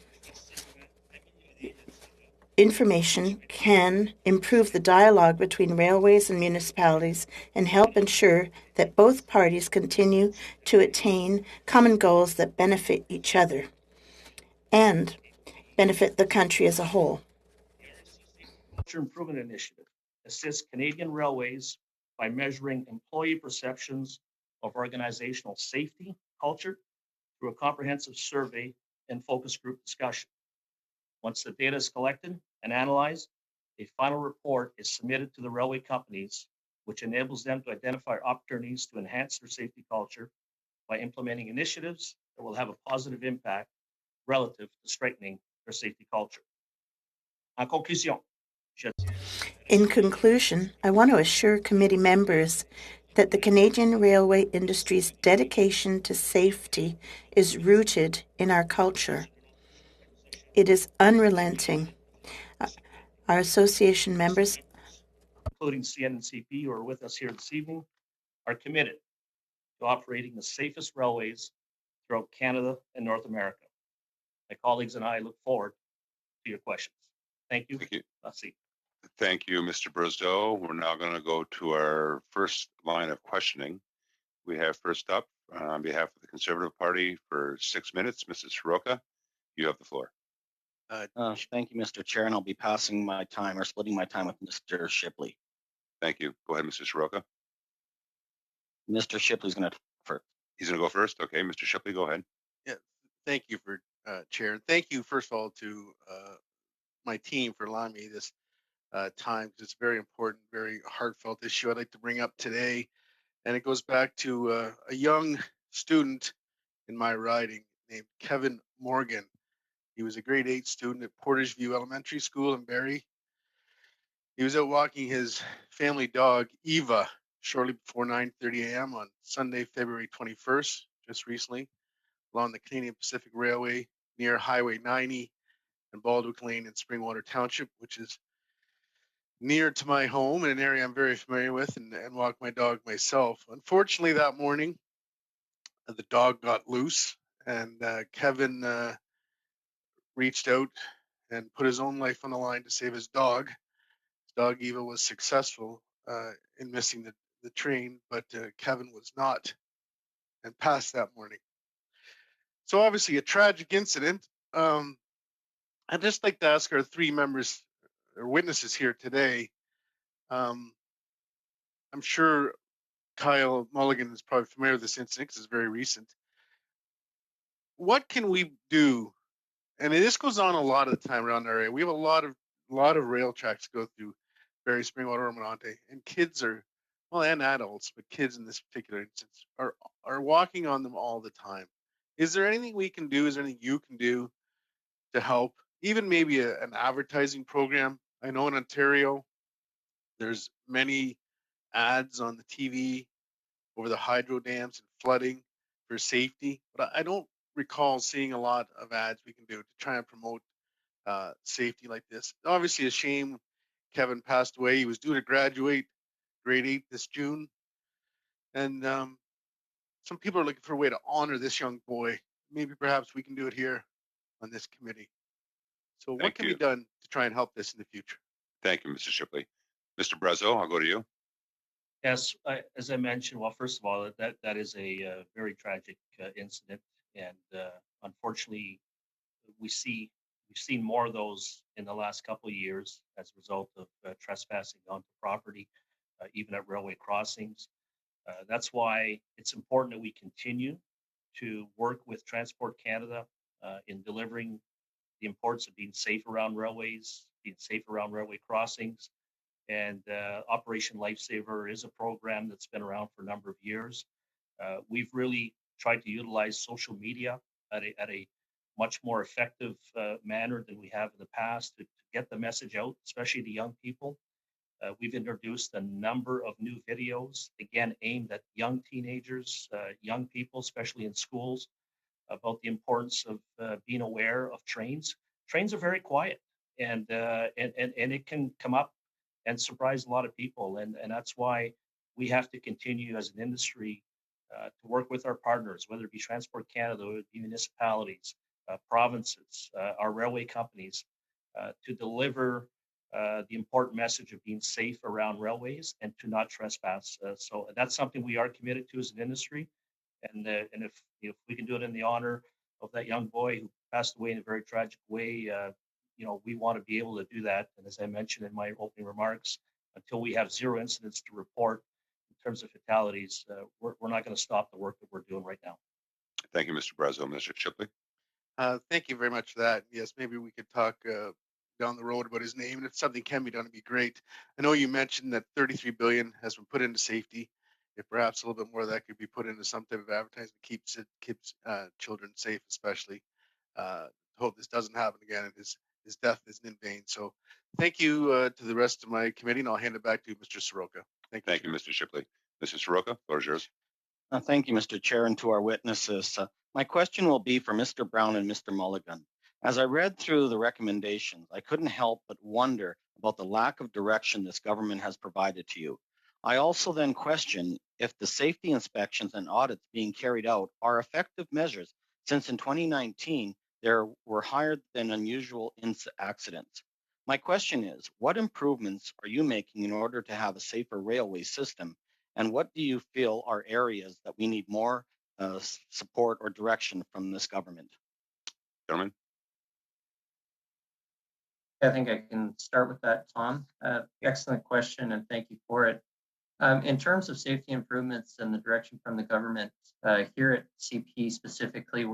information can improve the dialogue between railways and municipalities and help ensure that both parties continue to attain common goals that benefit each other and benefit the country as a whole. Culture Improvement Initiative assists Canadian railways by measuring employee perceptions of organizational safety culture through a comprehensive survey and focus group discussion. Once the data is collected and analyzed, a final report is submitted to the railway companies, which enables them to identify opportunities to enhance their safety culture by implementing initiatives that will have a positive impact relative to strengthening their safety culture. En conclusion, in conclusion, I want to assure committee members that the Canadian railway industry's dedication to safety is rooted in our culture. It is unrelenting. Our association members, including CN and CP, who are with us here this evening, are committed to operating the safest railways throughout Canada and North America. My colleagues and I look forward to your questions. Thank you. Thank you. Merci. Thank you, Mr. Brazeau. We're now going to go to our first line of questioning. We have first up on behalf of the Conservative Party for 6 minutes, Mrs. Soroka. You have the floor. Thank you, Mr. Chair, and I'll be passing my time or splitting my time with Mr. Shipley. Thank you. Go ahead, Mr. Soroka. Mr. Shipley's going to first. He's going to go first. Okay, Mr. Shipley, go ahead. Yeah, thank you for Chair. Thank you, first of all, to my team for allowing me this time, because it's a very important, very heartfelt issue I'd like to bring up today. And it goes back to a young student in my riding named Kevin Morgan. He was a grade 8 student at Portage View Elementary School in Barrie. He was out walking his family dog, Eva, shortly before 9:30 a.m. on Sunday, February 21st, just recently, along the Canadian Pacific Railway near Highway 90 and Baldwick Lane in Springwater Township, which is near to my home in an area I'm very familiar with, and walk my dog myself. Unfortunately, that morning, the dog got loose, and Kevin reached out and put his own life on the line to save his dog. His dog, Eva, was successful in missing the train, but Kevin was not, and passed that morning. So obviously a tragic incident. I'd just like to ask our three members or witnesses here today. I'm sure Kyle Mulligan is probably familiar with this incident because it's very recent. What can we do? And this goes on a lot of the time around our area. We have a lot of rail tracks go through Barrie, Springwater, Ormonte, and kids are, well, and adults, but kids in this particular instance are walking on them all the time. Is there anything we can do? Is there anything you can do to help? Even maybe an advertising program. I know in Ontario, there's many ads on the TV over the hydro dams and flooding for safety, but I don't recall seeing a lot of ads we can do to try and promote safety like this. Obviously, a shame Kevin passed away. He was due to graduate grade 8 this June. And some people are looking for a way to honor this young boy. Maybe perhaps we can do it here on this committee. So what can be done to try and help this in the future? Thank you, Mr. Shipley. Mr. Brazo, I'll go to you. Yes, as I mentioned, well, first of all, that is a very tragic incident, and unfortunately, we've seen more of those in the last couple of years as a result of trespassing onto property, even at railway crossings. That's why it's important that we continue to work with Transport Canada in delivering the importance of being safe around railways, being safe around railway crossings. And Operation Lifesaver is a program that's been around for a number of years. We've really tried to utilize social media at a much more effective manner than we have in the past to get the message out, especially to young people. We've introduced a number of new videos, again, aimed at young teenagers, young people, especially in schools, about the importance of being aware of trains. Trains are very quiet, and it can come up and surprise a lot of people, and that's why we have to continue as an industry to work with our partners, whether it be Transport Canada, whether it be municipalities, provinces, our railway companies, to deliver the important message of being safe around railways and to not trespass. So that's something we are committed to as an industry. And if we can do it in the honor of that young boy who passed away in a very tragic way, we want to be able to do that. And as I mentioned in my opening remarks, until we have zero incidents to report in terms of fatalities, we're not going to stop the work that we're doing right now. Thank you, Mr. Brazo. Mr. Shipley. Thank you very much for that. Yes, maybe we could talk down the road about his name, and if something can be done, it'd be great. I know you mentioned that 33 billion has been put into safety. If perhaps a little bit more of that could be put into some type of advertisement, keeps children safe, especially. Hope this doesn't happen again, and his death isn't in vain. So, thank you to the rest of my committee, and I'll hand it back to Mr. Soroka. Thank you, Mr. Shipley. Mr. Soroka, floor is yours. Thank you, Mr. Chair, and to our witnesses. My question will be for Mr. Brown and Mr. Mulligan. As I read through the recommendations, I couldn't help but wonder about the lack of direction this government has provided to you. I also then question if the safety inspections and audits being carried out are effective measures, since in 2019, there were higher than unusual accidents. My question is, what improvements are you making in order to have a safer railway system? And what do you feel are areas that we need more support or direction from this government? Gentlemen. I think I can start with that, Tom. Excellent question, and thank you for it. In terms of safety improvements and the direction from the government, here at CP specifically,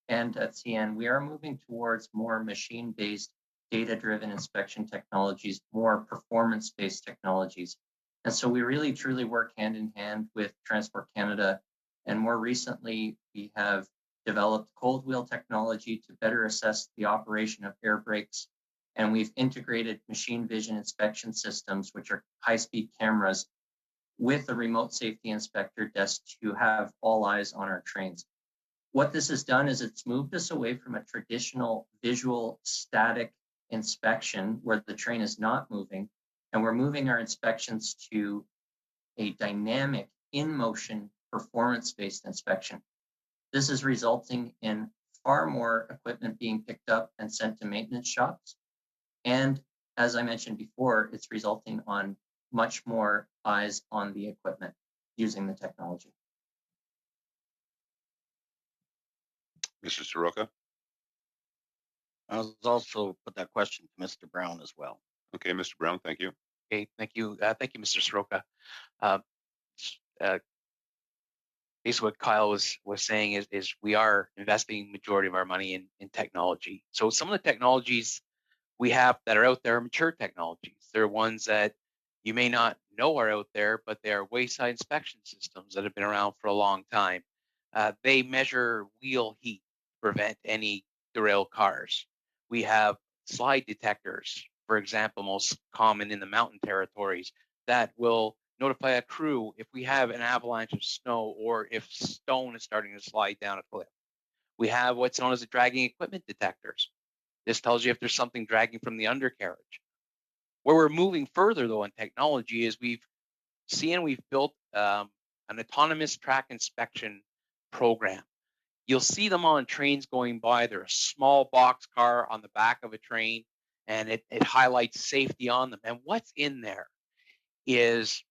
and at CN, we are moving towards more machine-based, data-driven inspection technologies, more performance-based technologies. And so we really truly work hand in hand with Transport Canada. And more recently, we have developed cold wheel technology to better assess the operation of air brakes. And we've integrated machine vision inspection systems, which are high-speed cameras, with a remote safety inspector desk to have all eyes on our trains. What this has done is it's moved us away from a traditional visual static inspection where the train is not moving, and we're moving our inspections to a dynamic, in-motion, performance-based inspection. This is resulting in far more equipment being picked up and sent to maintenance shops. And as I mentioned before, it's resulting on much more eyes on the equipment using the technology. Mr. Soroka. I was also put that question to Mr. Brown as well. Okay, Mr. Brown, thank you. Okay, thank you. Thank you, Mr. Soroka. Basically what Kyle was saying is we are investing majority of our money in technology. So some of the technologies we have that are out there are mature technologies. They're ones that you may not know are out there, but they are wayside inspection systems that have been around for a long time. They measure wheel heat to prevent any derailed cars. We have slide detectors, for example, most common in the mountain territories, that will notify a crew if we have an avalanche of snow or if stone is starting to slide down a cliff. We have what's known as the dragging equipment detectors. This tells you if there's something dragging from the undercarriage. Where we're moving further, though, in technology is we've built an autonomous track inspection program. You'll see them on trains going by. They're a small box car on the back of a train, and it highlights safety on them. And what's in there is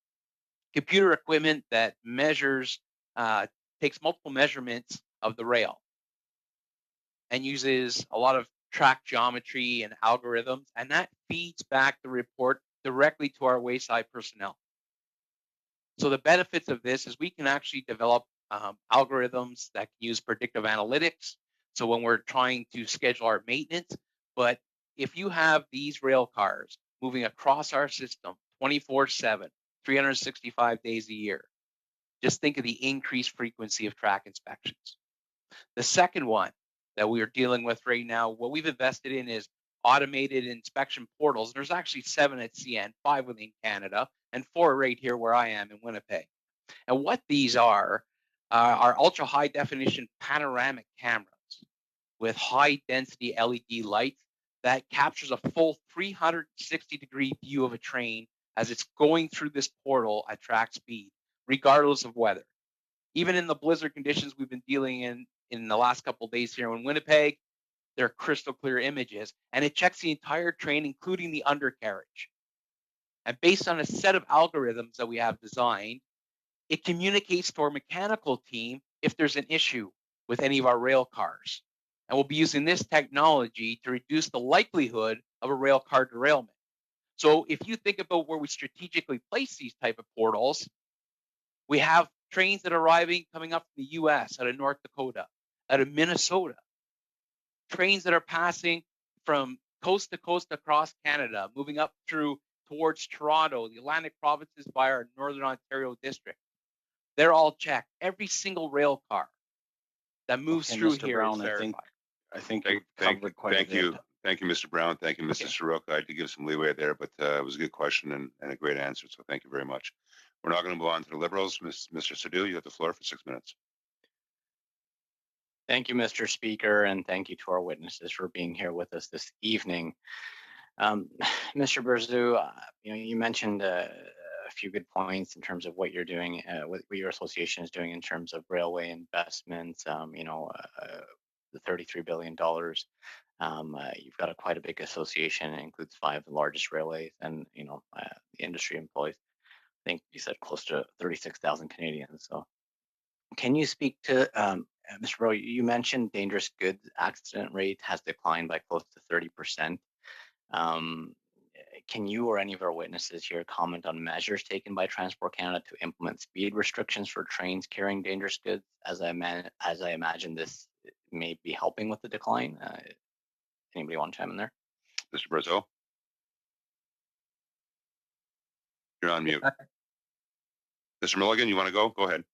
computer equipment that measures, takes multiple measurements of the rail and uses a lot of track geometry and algorithms, and that feeds back the report directly to our wayside personnel. So the benefits of this is we can actually develop algorithms that can use predictive analytics. So when we're trying to schedule our maintenance, but if you have these rail cars moving across our system 24/7, 365 days a year, just think of the increased frequency of track inspections. The second one that we are dealing with right now, what we've invested in is automated inspection portals. There's actually 7 at CN, 5 within Canada, and 4 right here where I am in Winnipeg. And what these are ultra high definition panoramic cameras with high density LED lights that captures a full 360-degree view of a train as it's going through this portal at track speed, regardless of weather. Even in the blizzard conditions we've been dealing in the last couple of days here in Winnipeg, they're crystal clear images, and it checks the entire train, including the undercarriage. And based on a set of algorithms that we have designed, it communicates to our mechanical team if there's an issue with any of our rail cars. And we'll be using this technology to reduce the likelihood of a rail car derailment. So if you think about where we strategically place these type of portals, we have trains that are arriving coming up from the US, out of North Dakota, out of Minnesota, trains that are passing from coast to coast across Canada, moving up through towards Toronto, the Atlantic provinces by our Northern Ontario district. They're all checked. Every single rail car that moves through Mr. here Brown, is verified. I think you've covered quite a bit. Thank you, Mr. Brown. Thank you, Mrs. Okay. Soroka. I had to give some leeway there, but it was a good question and a great answer. So thank you very much. We're now going to move on to the Liberals. Mr. Sadhu, you have the floor for 6 minutes. Thank you, Mr. Speaker, and thank you to our witnesses for being here with us this evening. Mr. Berzu, you mentioned a few good points in terms of what you're doing, what your association is doing in terms of railway investments. The $33 billion. You've got quite a big association. It includes 5 of the largest railways, and the industry employs, I think you said, close to 36,000 Canadians. So, can you speak to Mr. Bro? You mentioned dangerous goods accident rate has declined by close to 30%. Can you or any of our witnesses here comment on measures taken by Transport Canada to implement speed restrictions for trains carrying dangerous goods? As I imagine this may be helping with the decline. Anybody want to chime in there? Mr. Brazeau? You're on mute. Mr. Mulligan, you want to go? Go ahead.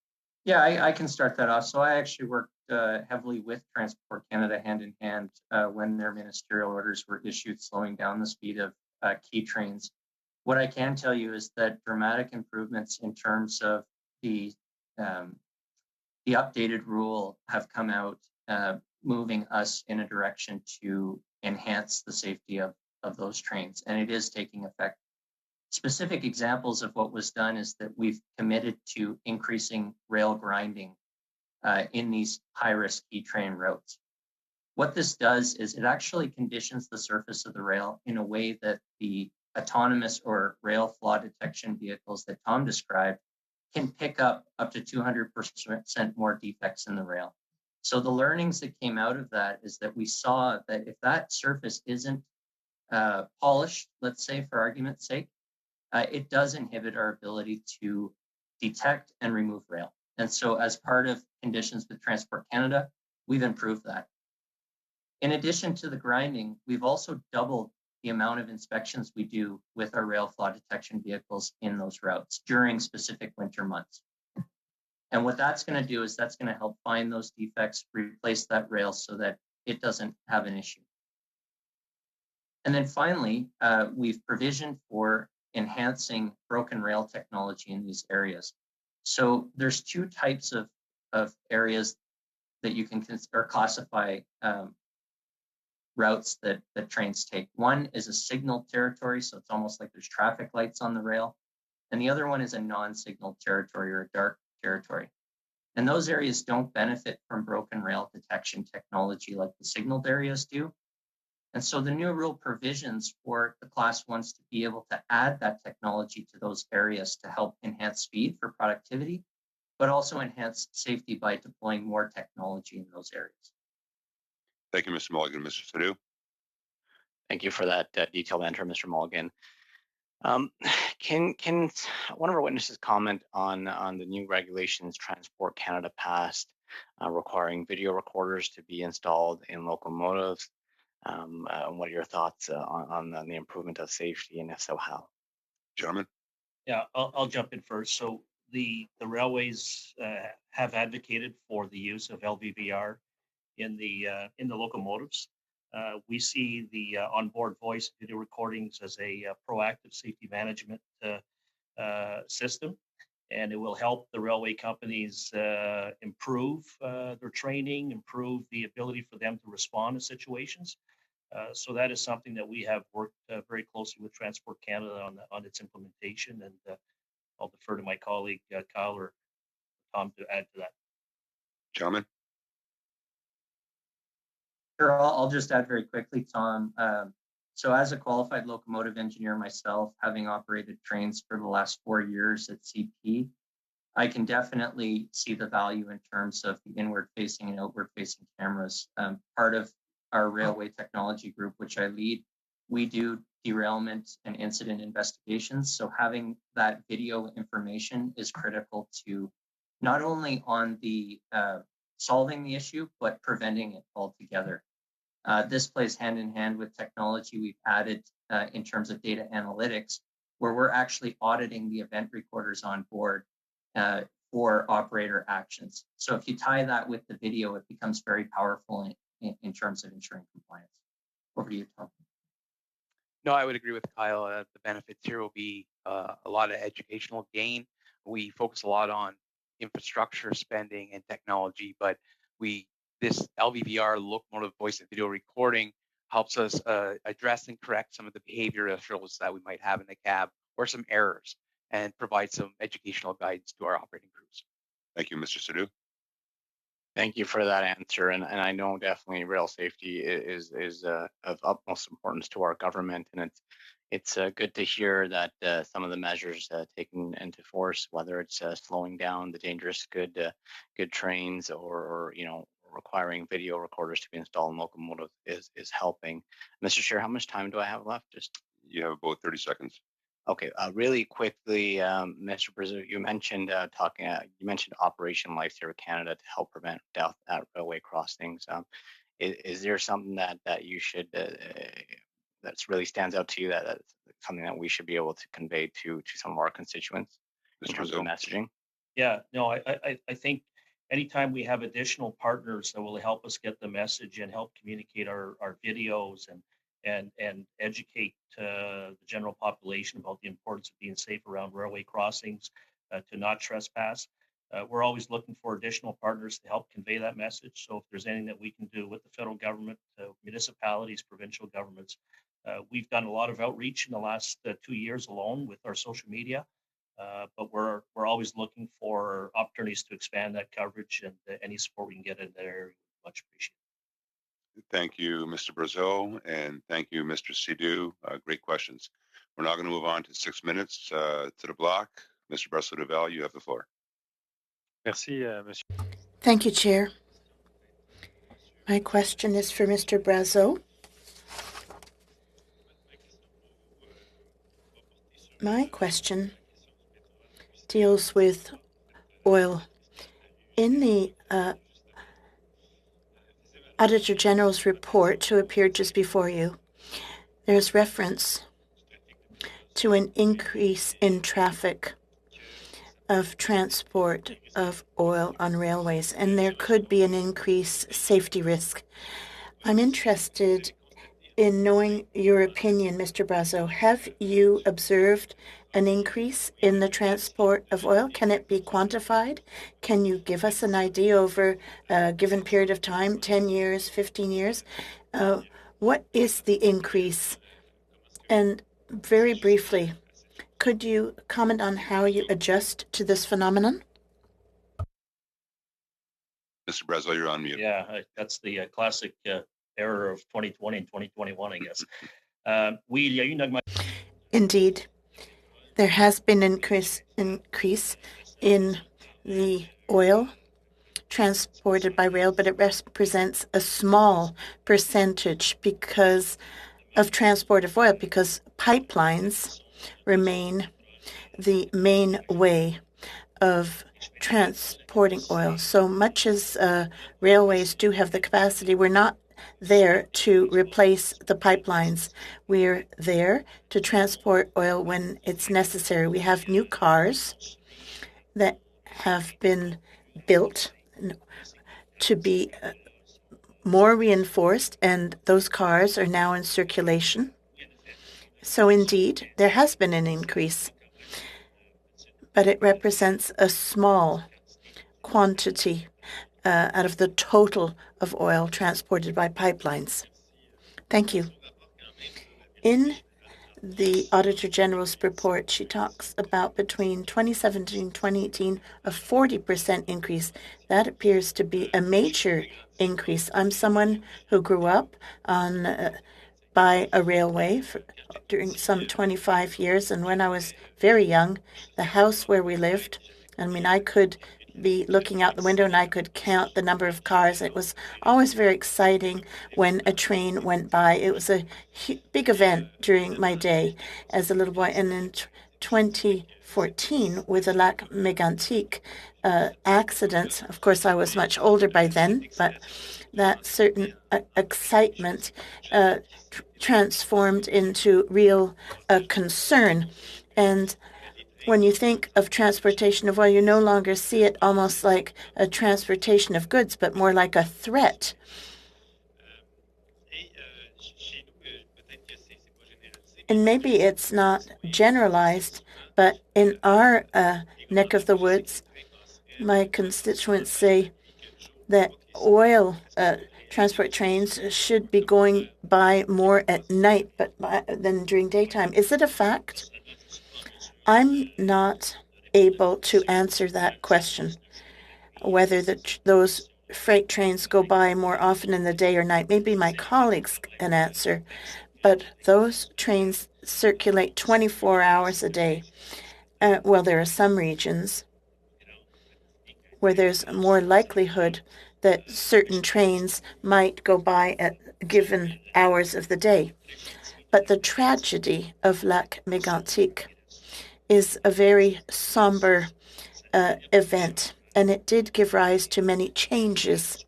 Yeah, I can start that off. So I actually worked heavily with Transport Canada hand in hand when their ministerial orders were issued, slowing down the speed of key trains. What I can tell you is that dramatic improvements in terms of the updated rule have come out, moving us in a direction to enhance the safety of those trains, and it is taking effect. Specific examples of what was done is that we've committed to increasing rail grinding in these high-risk key train routes. What this does is it actually conditions the surface of the rail in a way that the autonomous or rail flaw detection vehicles that Tom described can pick up to 200% more defects in the rail. So the learnings that came out of that is that we saw that if that surface isn't polished, let's say for argument's sake, it does inhibit our ability to detect and remove rail. And so as part of conditions with Transport Canada, we've improved that. In addition to the grinding, we've also doubled the amount of inspections we do with our rail flaw detection vehicles in those routes during specific winter months. And what that's going to do is that's going to help find those defects, replace that rail so that it doesn't have an issue. And then finally, we've provisioned for enhancing broken rail technology in these areas. So there's 2 types of areas that you can or classify routes that trains take. One is a signal territory, so it's almost like there's traffic lights on the rail. And the other one is a non-signal territory or a dark territory. And those areas don't benefit from broken rail detection technology like the signaled areas do. And so the new rule provisions for the Class 1s to be able to add that technology to those areas to help enhance speed for productivity, but also enhance safety by deploying more technology in those areas. Thank you, Mr. Mulligan. Mr. Sadhu? Thank you for that detailed answer, Mr. Mulligan. Can one of our witnesses comment on the new regulations Transport Canada passed requiring video recorders to be installed in locomotives? What are your thoughts on the improvement of safety, and if so, how? Gentlemen? Yeah, I'll jump in first. So the railways have advocated for the use of LVVR in the locomotives. We see the onboard voice video recordings as a proactive safety management system, and it will help the railway companies improve their training, improve the ability for them to respond to situations. So that is something that we have worked very closely with Transport Canada on its implementation, and I'll defer to my colleague Kyle or Tom to add to that. Gentlemen? Sure, I'll just add very quickly, Tom. So as a qualified locomotive engineer myself, having operated trains for the last 4 years at CP, I can definitely see the value in terms of the inward-facing and outward-facing cameras. Part of our railway technology group, which I lead, we do derailment and incident investigations. So having that video information is critical to not only on the solving the issue, but preventing it altogether. This plays hand in hand with technology we've added in terms of data analytics, where we're actually auditing the event recorders on board for operator actions. So if you tie that with the video, it becomes very powerful in terms of ensuring compliance. Over to you, Tom. No, I would agree with Kyle. The benefits here will be a lot of educational gain. We focus a lot on infrastructure spending and technology, but this LVVR, locomotive voice and video recording, helps us address and correct some of the behavioral issues that we might have in the cab or some errors, and provide some educational guidance to our operating crews. Thank you, Mr. Sadhu. Thank you for that answer, and I know definitely rail safety is of utmost importance to our government, and it's good to hear that some of the measures taken into force, whether it's slowing down the dangerous good trains or requiring video recorders to be installed in locomotives is helping. Mr. Chair, how much time do I have left? You have about 30 seconds. Okay, really quickly, Mr. Brazil, you mentioned Operation Lifesaver Canada to help prevent death at railway crossings. Is there something that you should that really stands out to you that's something that we should be able to convey to some of our constituents in terms of messaging? Yeah, no, I think anytime we have additional partners that will help us get the message and help communicate our videos and educate the general population about the importance of being safe around railway crossings, to not trespass. We're always looking for additional partners to help convey that message. So if there's anything that we can do with the federal government, municipalities, provincial governments, we've done a lot of outreach in the last 2 years alone with our social media. But we're always looking for opportunities to expand that coverage, and any support we can get in that area, much appreciated. Thank you, Mr. Brazeau, and thank you, Mr. Sidhu. Great questions. We're now going to move on to 6 minutes to the block. Mr. Brazeau-Duval, you have the floor. Merci, Monsieur. Thank you, Chair. My question is for Mr. Brazeau. My question deals with oil. In the Auditor General's report to appear just before you, there's reference to an increase in traffic of transport of oil on railways, and there could be an increased safety risk. I'm interested In knowing your opinion, Mr. Brazo, have you observed an increase in the transport of oil? Can it be quantified? Can you give us an idea over a given period of time, 10 years, 15 years? What is the increase? And very briefly, could you comment on how you adjust to this phenomenon? Mr. Brazo, you're on mute. Yeah, that's the classic error of 2020 and 2021, I guess. Indeed, there has been an increase in the oil transported by rail, but it represents a small percentage because of transport of oil, because pipelines remain the main way of transporting oil. So much as railways do have the capacity, we're not there to replace the pipelines. We're there to transport oil when it's necessary. We have new cars that have been built to be more reinforced, and those cars are now in circulation. So indeed, there has been an increase, but it represents a small quantity out of the total of oil transported by pipelines. Thank you. In the Auditor General's report, she talks about between 2017 and 2018, a 40% increase. That appears to be a major increase. I'm someone who grew up on by a railway during some 25 years, and when I was very young, the house where we lived, I mean, I could be looking out the window and I could count the number of cars. It was always very exciting when a train went by. It was a big event during my day as a little boy. And in 2014, with the Lac Mégantic accident, of course, I was much older by then, but that certain excitement transformed into real concern. And when you think of transportation of oil, you no longer see it almost like a transportation of goods, but more like a threat. And maybe it's not generalized, but in our neck of the woods, my constituents say that oil transport trains should be going by more at night than during daytime. Is it a fact? I'm not able to answer that question, whether those freight trains go by more often in the day or night. Maybe my colleagues can answer, but those trains circulate 24 hours a day. Well, there are some regions where there's more likelihood that certain trains might go by at given hours of the day. But the tragedy of Lac Mégantic is a very somber event, and it did give rise to many changes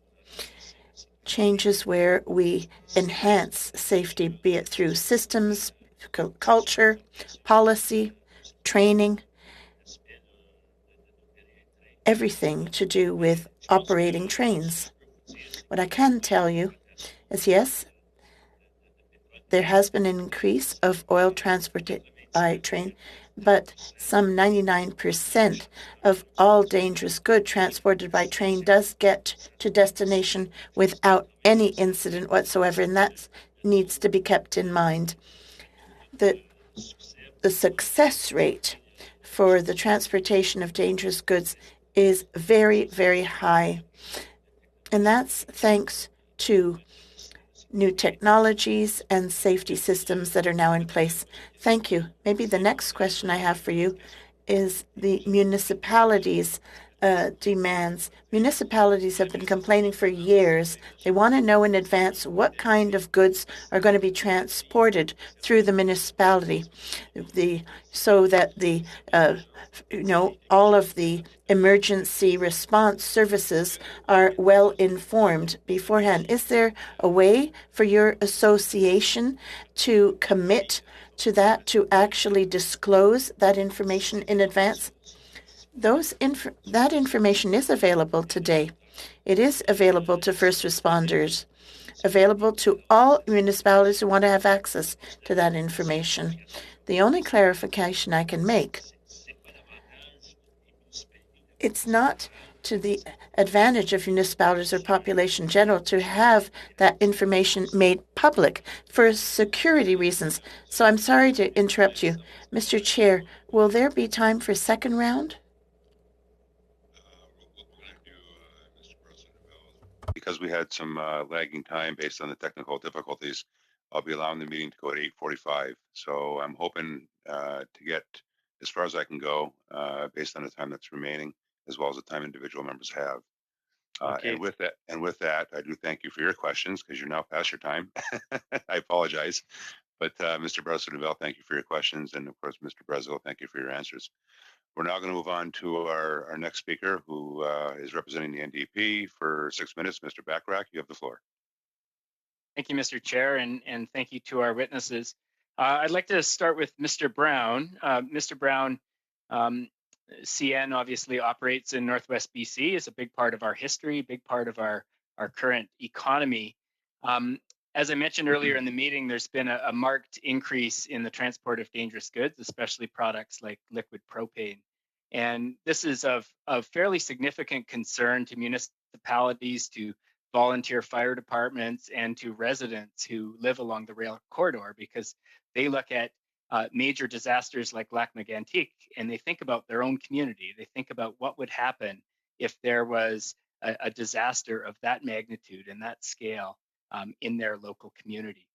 where we enhance safety, be it through systems, culture, policy, training, everything to do with operating trains. What I can tell you is, yes, there has been an increase of oil transported by train, but some 99% of all dangerous good transported by train does get to destination without any incident whatsoever, and that needs to be kept in mind. The success rate for the transportation of dangerous goods is very, very high, and that's thanks to new technologies and safety systems that are now in place. Thank you. Maybe the next question I have for you is the municipalities' demands. Municipalities have been complaining for years. They want to know in advance what kind of goods are going to be transported through the municipality, so that all of the emergency response services are well informed beforehand. Is there a way for your association to commit to that, to actually disclose that information in advance? That information is available today. It is available to first responders. available to all municipalities who want to have access to that information. The only clarification I can make, it's not to the advantage of municipalities or population general to have that information made public for security reasons. So I'm sorry to interrupt you. Mr. Chair, will there be time for second round? Because we had some lagging time based on the technical difficulties, I'll be allowing the meeting to go at 8:45. So I'm hoping to get as far as I can go based on the time that's remaining, as well as the time individual members have. Okay. And with that, I do thank you for your questions because you're now past your time. I apologize. But Mr. Brazeau-Nivelle, thank you for your questions. And of course, Mr. Brazeau, thank you for your answers. We're now going to move on to our next speaker, who is representing the NDP for 6 minutes. Mr. Bachrach, you have the floor. Thank you, Mr. Chair, and thank you to our witnesses. I'd like to start with Mr. Brown. Mr. Brown, CN obviously operates in Northwest BC. It's a big part of our history, big part of our current economy. As I mentioned earlier in the meeting, there's been a marked increase in the transport of dangerous goods, especially products like liquid propane. And this is of fairly significant concern to municipalities, to volunteer fire departments, and to residents who live along the rail corridor, because they look at major disasters like Lac Mégantic and they think about their own community. They think about what would happen if there was a disaster of that magnitude and that scale in their local community.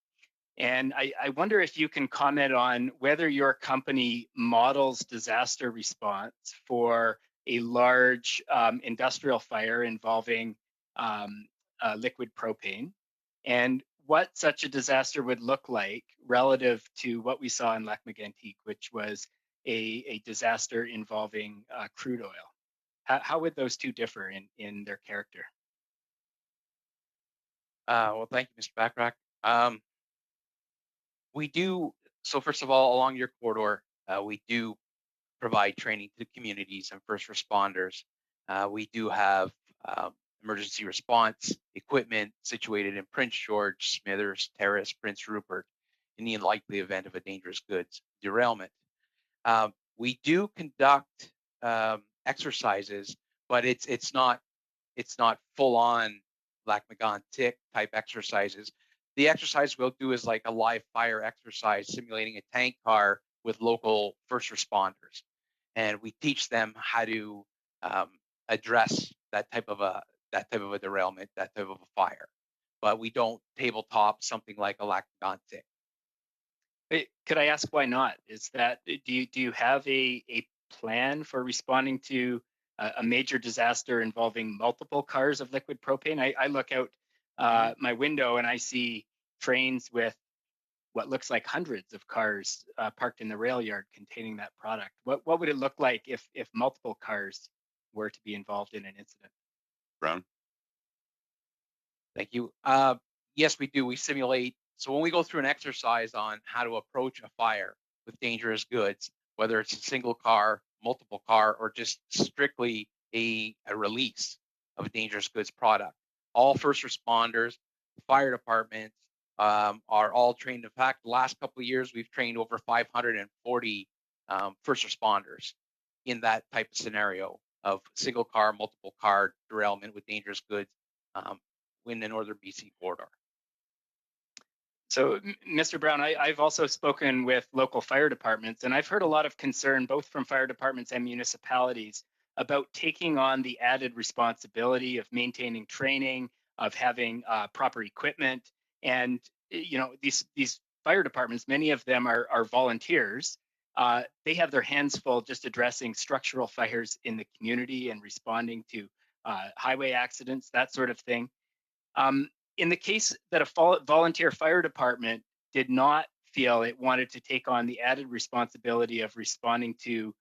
And I wonder if you can comment on whether your company models disaster response for a large industrial fire involving liquid propane, and what such a disaster would look like relative to what we saw in Lac Mégantic, which was a disaster involving crude oil. How would those two differ in their character? Well, thank you, Mr. Bachrach. We do, so first of all, along your corridor, we do provide training to communities and first responders. We do have emergency response equipment situated in Prince George, Smithers, Terrace, Prince Rupert, in the unlikely event of a dangerous goods derailment. We do conduct exercises, but it's not full on Lac Mégantic type exercises. The exercise we'll do is like a live fire exercise, simulating a tank car with local first responders, and we teach them how to address that type of a derailment, that type of a fire. But we don't tabletop something like a Lac Mégantic. Could I ask why not? Is that do you have a plan for responding to a major disaster involving multiple cars of liquid propane? I look out my window and I see trains with what looks like hundreds of cars parked in the rail yard containing that product. What would it look like if multiple cars were to be involved in an incident? Brown? Thank you. Yes, we do. We simulate. So when we go through an exercise on how to approach a fire with dangerous goods, whether it's a single car, multiple car, or just strictly a release of a dangerous goods product, all first responders, fire departments are all trained. In fact, the last couple of years, we've trained over 540 first responders in that type of scenario of single car, multiple car derailment with dangerous goods in the northern BC corridor. So, Mr. Brown, I've also spoken with local fire departments, and I've heard a lot of concern, both from fire departments and municipalities, about taking on the added responsibility of maintaining training, of having proper equipment. And, you know, these fire departments, many of them are volunteers. They have their hands full just addressing structural fires in the community and responding to highway accidents, that sort of thing. In the case that a volunteer fire department did not feel it wanted to take on the added responsibility of responding to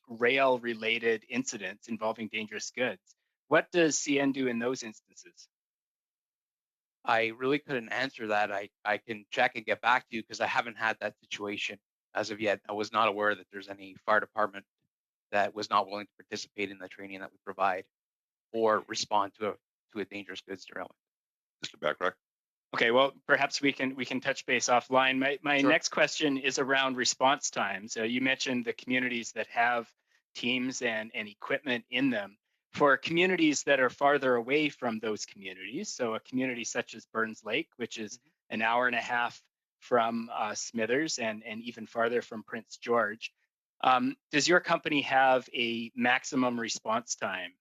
rail-related incidents involving dangerous goods, what does CN do in those instances? I really couldn't answer that. I can check and get back to you because I haven't had that situation as of yet. I was not aware that there's any fire department that was not willing to participate in the training that we provide or respond to a dangerous goods derailment. Mr. Bachrach? Okay, well, perhaps we can touch base offline. My Sure. next question is around response times. You mentioned the communities that have teams and equipment in them. For communities that are farther away from those communities, so a community such as Burns Lake, which is an hour and a half from Smithers and even farther from Prince George, does your company have a maximum response time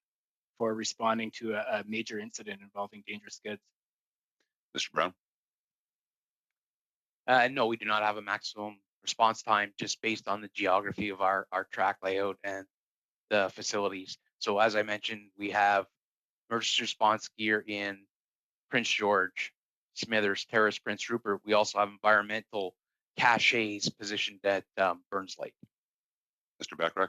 for responding to a major incident involving dangerous goods? Mr. Brown? No, we do not have a maximum response time just based on the geography of our track layout and the facilities. So as I mentioned, we have emergency response gear in Prince George, Smithers, Terrace, Prince Rupert. We also have environmental caches positioned at Burns Lake. Mr. Bachrach?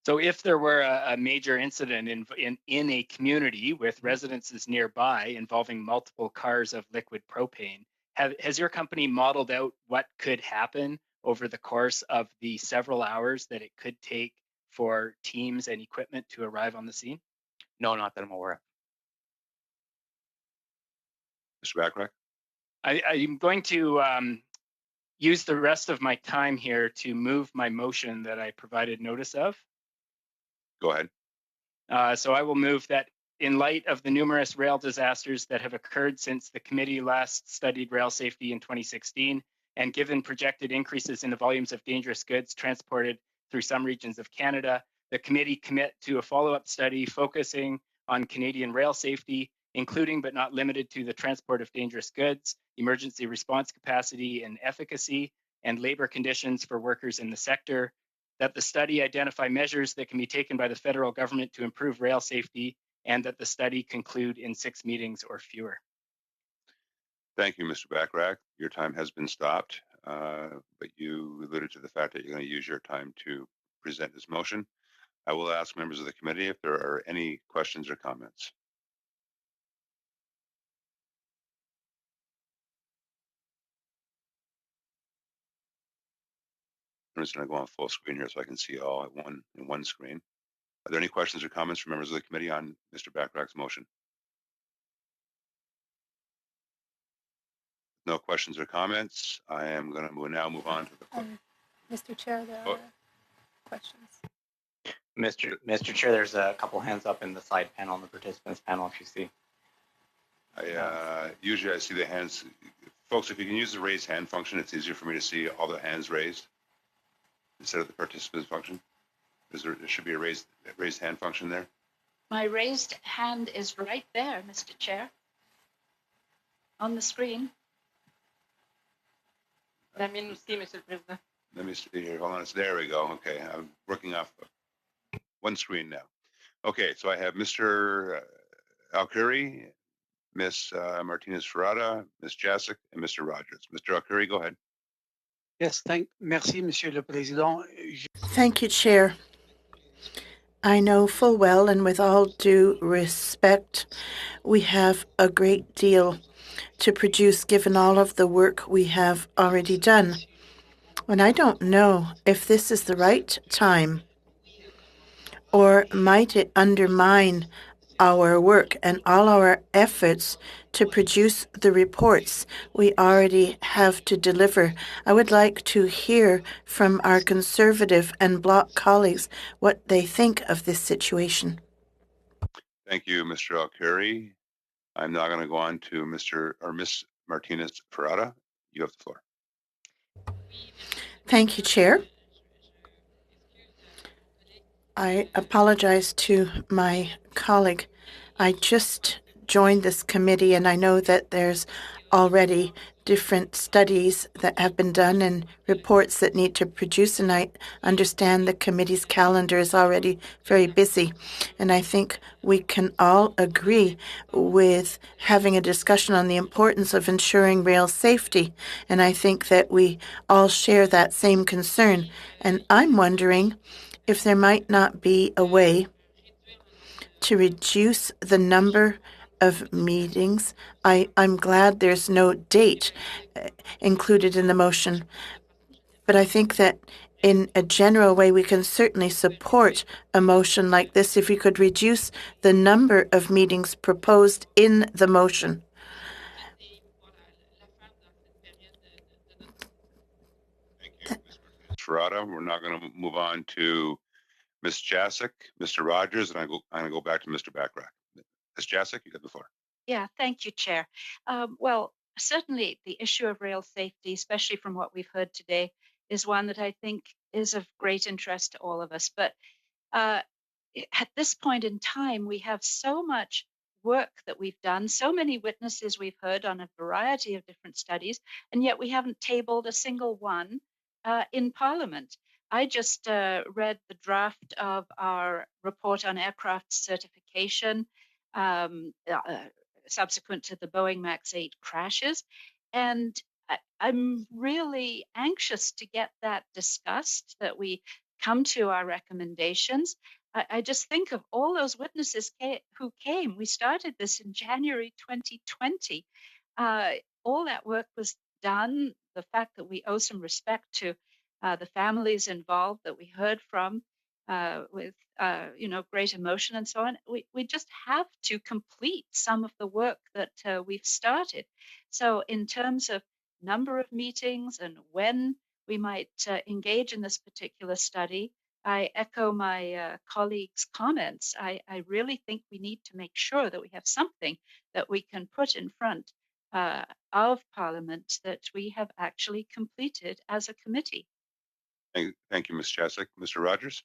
So if there were a major incident in a community with residences nearby involving multiple cars of liquid propane, has your company modeled out what could happen over the course of the several hours that it could take for teams and equipment to arrive on the scene? No, not that I'm aware of. Mr. Bachrach? I'm going to use the rest of my time here to move my motion that I provided notice of. Go ahead. So I will move that in light of the numerous rail disasters that have occurred since the committee last studied rail safety in 2016, and given projected increases in the volumes of dangerous goods transported through some regions of Canada, the committee commit to a follow-up study focusing on Canadian rail safety, including but not limited to the transport of dangerous goods, emergency response capacity and efficacy, and labor conditions for workers in the sector, that the study identify measures that can be taken by the federal government to improve rail safety, and that the study conclude in 6 meetings or fewer. Thank you, Mr. Bachrach. Your time has been stopped, but you alluded to the fact that you're going to use your time to present this motion. I will ask members of the committee if there are any questions or comments. I'm just going to go on full screen here so I can see all at one screen. Are there any questions or comments from members of the committee on Mr. Bachrach's motion? No questions or comments. I am going to now move on to the. Mr. Chair, there are questions. Mr. Chair, there's a couple hands up in the side panel, in the participants panel, if you see. Usually I see the hands. Folks, if you can use the raise hand function, it's easier for me to see all the hands raised instead of the participants function. There should be a raised hand function there. My raised hand is right there, Mr. Chair, on the screen. Let me see here. Hold on. There we go. Okay, I'm working off one screen now. Okay, so I have Mr. Alkuri, Ms. Martinez-Ferrada, Ms. Jacek, and Mr. Rogers. Mr. Alkuri, go ahead. Yes, merci, Monsieur le Président. Thank you, Chair. I know full well, and with all due respect, we have a great deal to produce given all of the work we have already done. And I don't know if this is the right time, or might it undermine our work and all our efforts to produce the reports we already have to deliver. I would like to hear from our Conservative and Bloc colleagues what they think of this situation. Thank you, Mr. Alkuri. I'm now going to go on to Ms. Martinez-Ferrada. You have the floor. Thank you, Chair. I apologize to my colleague. I just joined this committee, and I know that there's already different studies that have been done and reports that need to produce, and I understand the committee's calendar is already very busy. And I think we can all agree with having a discussion on the importance of ensuring rail safety, and I think that we all share that same concern. And I'm wondering if there might not be a way to reduce the number of meetings. I'm glad there's no date included in the motion, but I think that in a general way, we can certainly support a motion like this if we could reduce the number of meetings proposed in the motion. Ferrata. We're now going to move on to Ms. Jacek, Mr. Rogers, and I'm going to go back to Mr. Backrack. Ms. Jacek, you got the floor. Yeah, thank you, Chair. Well, certainly the issue of rail safety, especially from what we've heard today, is one that I think is of great interest to all of us. But at this point in time, we have so much work that we've done, so many witnesses we've heard on a variety of different studies, and yet we haven't tabled a single one in Parliament. I just read the draft of our report on aircraft certification subsequent to the Boeing MAX 8 crashes, and I'm really anxious to get that discussed, that we come to our recommendations. I just think of all those witnesses who came. We started this in January 2020. All that work was done. The fact that we owe some respect to the families involved that we heard from with great emotion and so on. We just have to complete some of the work that we've started. So in terms of number of meetings and when we might engage in this particular study, I echo my colleagues' comments. I really think we need to make sure that we have something that we can put in front of Parliament that we have actually completed as a committee. Thank you, Ms. Jacek. Mr. Rogers?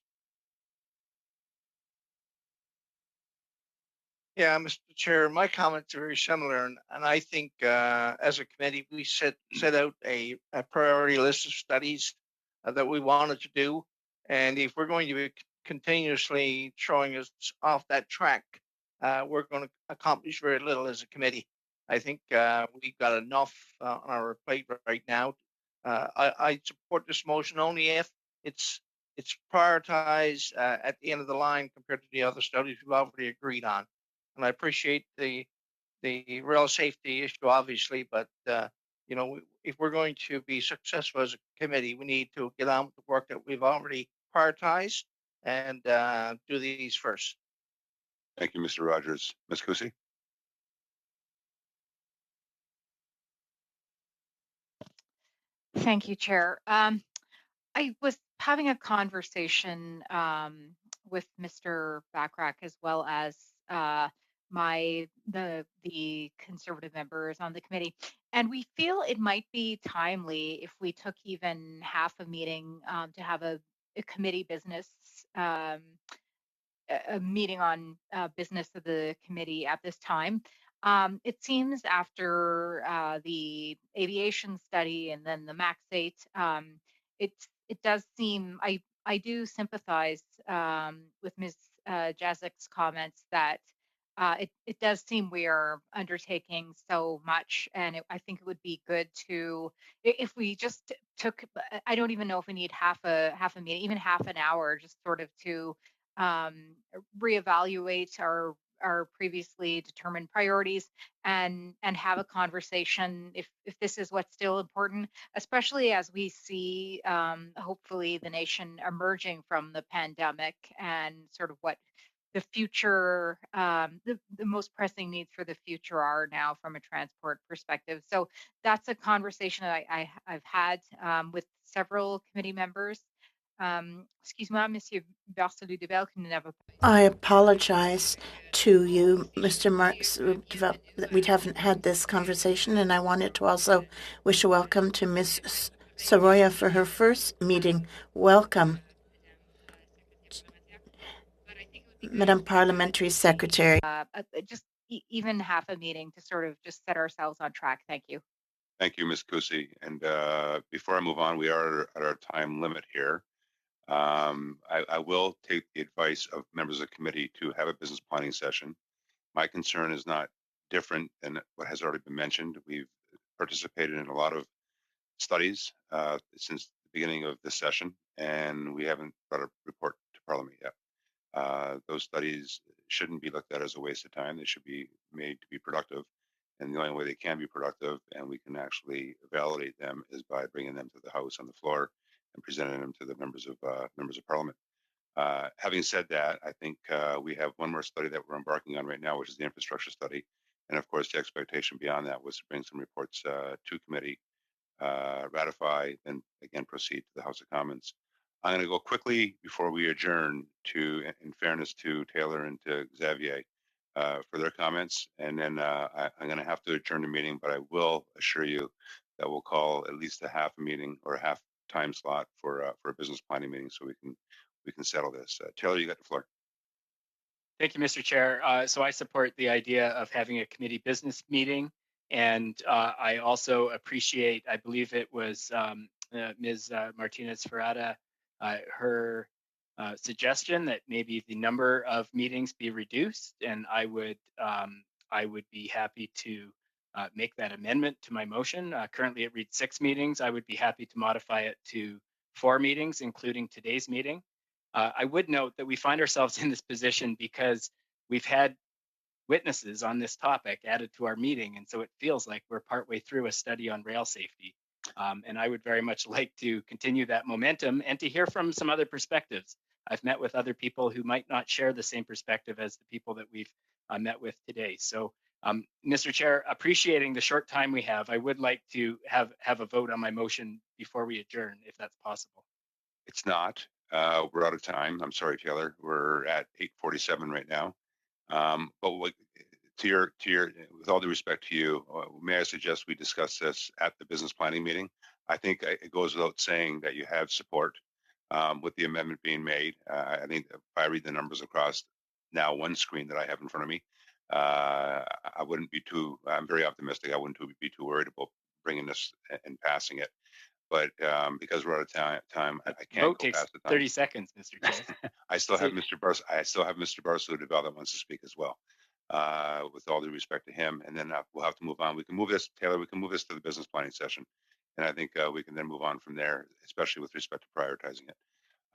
Yeah, Mr. Chair, my comments are very similar, and I think as a committee we set out a priority list of studies that we wanted to do, and if we're going to be continuously throwing us off that track, we're going to accomplish very little as a committee. I think we've got enough on our plate right now. I support this motion only if it's prioritized at the end of the line compared to the other studies we've already agreed on. And I appreciate the rail safety issue, obviously, but if we're going to be successful as a committee, we need to get on with the work that we've already prioritized and do these first. Thank you, Mr. Rogers. Ms. Kusi? Thank you, Chair. I was having a conversation with Mr. Backrack as well as the Conservative members on the committee, and we feel it might be timely if we took even half a meeting to have a committee business. A meeting on business of the committee at this time. It seems after the aviation study and then the MAX 8, it does seem I do sympathize with Ms. Jazek's comments that it does seem we are undertaking so much, and I think it would be good to if we just took. I don't even know if we need half a meeting, even half an hour, just sort of to reevaluate our previously determined priorities and have a conversation if this is what's still important, especially as we see hopefully the nation emerging from the pandemic and sort of what the future, the most pressing needs for the future are now from a transport perspective. So that's a conversation that I've had with several committee members. Excuse-moi, Monsieur Barcelou-Devel, qui n'avait pas. I apologize to you, Mr. Marks, that we haven't had this conversation, and I wanted to also wish a welcome to Ms. Soroya for her first meeting. Welcome, Madam Parliamentary Secretary. Just even half a meeting to sort of just set ourselves on track. Thank you. Thank you, Ms. Kusi. And before I move on, we are at our time limit here. I will take the advice of members of the committee to have a business planning session. My concern is not different than what has already been mentioned. We've participated in a lot of studies since the beginning of this session, and we haven't brought a report to Parliament yet. Those studies shouldn't be looked at as a waste of time. They should be made to be productive. And the only way they can be productive and we can actually validate them is by bringing them to the House on the floor and presenting them to the members of Parliament. Having said that, I think we have one more study that we're embarking on right now, which is the infrastructure study. And of course, the expectation beyond that was to bring some reports to committee, ratify, and again proceed to the House of Commons. I'm going to go quickly before we adjourn to, in fairness to Taylor and to Xavier, for their comments. And then I'm going to have to adjourn the meeting, but I will assure you that we'll call at least a half a meeting or a half time slot for a business planning meeting so we can settle this. Taylor, you got the floor. Thank you, Mr. Chair. So I support the idea of having a committee business meeting. And I also appreciate, I believe it was Ms. Martinez-Ferrada, her suggestion that maybe the number of meetings be reduced. And I would be happy to make that amendment to my motion. Currently it reads 6 meetings. I would be happy to modify it to 4 meetings, including today's meeting. I would note that we find ourselves in this position because we've had witnesses on this topic added to our meeting, and so it feels like we're partway through a study on rail safety. And I would very much like to continue that momentum and to hear from some other perspectives. I've met with other people who might not share the same perspective as the people that we've met with today. So, Mr. Chair, appreciating the short time we have, I would like to have a vote on my motion before we adjourn, if that's possible. It's not. We're out of time. I'm sorry, Taylor. We're at 8:47 right now. But with all due respect to you, may I suggest we discuss this at the business planning meeting? I think it goes without saying that you have support with the amendment being made. I think if I read the numbers across now one screen that I have in front of me, I wouldn't be too. I'm very optimistic. I wouldn't be too worried about bringing this and passing it. But because we're out of time, I can't vote go takes past the time. 30 seconds, Mr. Chair. I still have Mr. Barstow that wants to speak as well. With all due respect to him, and then we'll have to move on. We can move this, Taylor. We can move this to the business planning session, and I think we can then move on from there, especially with respect to prioritizing it.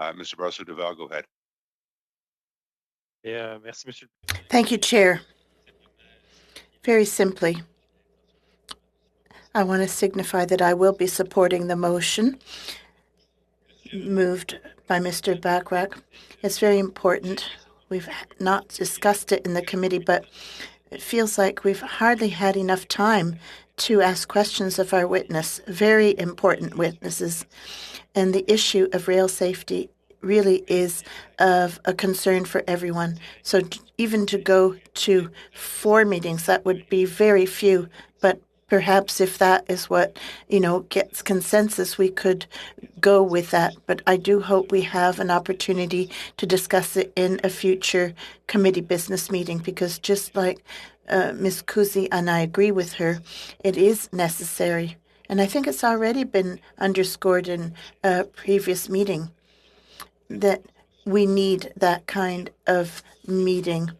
Mr. Barstow, go ahead. Yeah, merci, Monsieur. Thank you, Chair. Very simply, I want to signify that I will be supporting the motion moved by Mr. Bachrach. It's very important. We've not discussed it in the committee, but it feels like we've hardly had enough time to ask questions of our witness, very important witnesses. And the issue of rail safety really is of a concern for everyone. So even to go to 4 meetings, that would be very few. But perhaps if that is what, gets consensus, we could go with that. But I do hope we have an opportunity to discuss it in a future committee business meeting, because just like Ms. Kuzi, and I agree with her, it is necessary. And I think it's already been underscored in a previous meeting that we need that kind of meeting.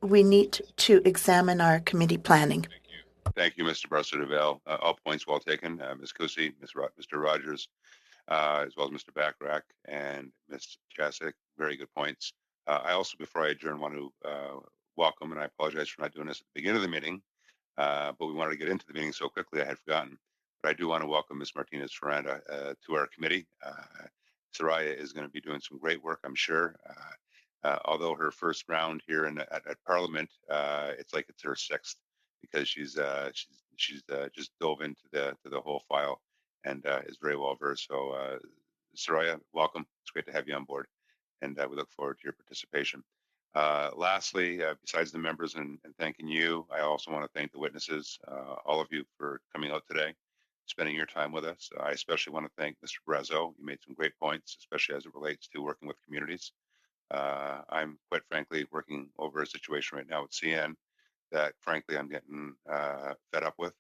We need to examine our committee planning. Thank you, Mr. Barstow. All points well taken. Ms. Kusi, Mr. Rogers, as well as Mr. Bachrach and Ms. Chasik, very good points. I also, before I adjourn, want to welcome, and I apologize for not doing this at the beginning of the meeting, but we wanted to get into the meeting so quickly I had forgotten. But I do want to welcome Ms. Martinez-Ferrada to our committee. Soraya is going to be doing some great work, I'm sure. Although her first round here at Parliament, it's like it's her 6th, because she's just dove into the whole file and is very well versed. So, Soraya, welcome. It's great to have you on board, and we look forward to your participation. Lastly, besides the members and thanking you, I also want to thank the witnesses, all of you, for coming out today, spending your time with us. I especially want to thank Mr. Brazeau. You made some great points, especially as it relates to working with communities. I'm quite frankly working over a situation right now with CN that frankly I'm getting fed up with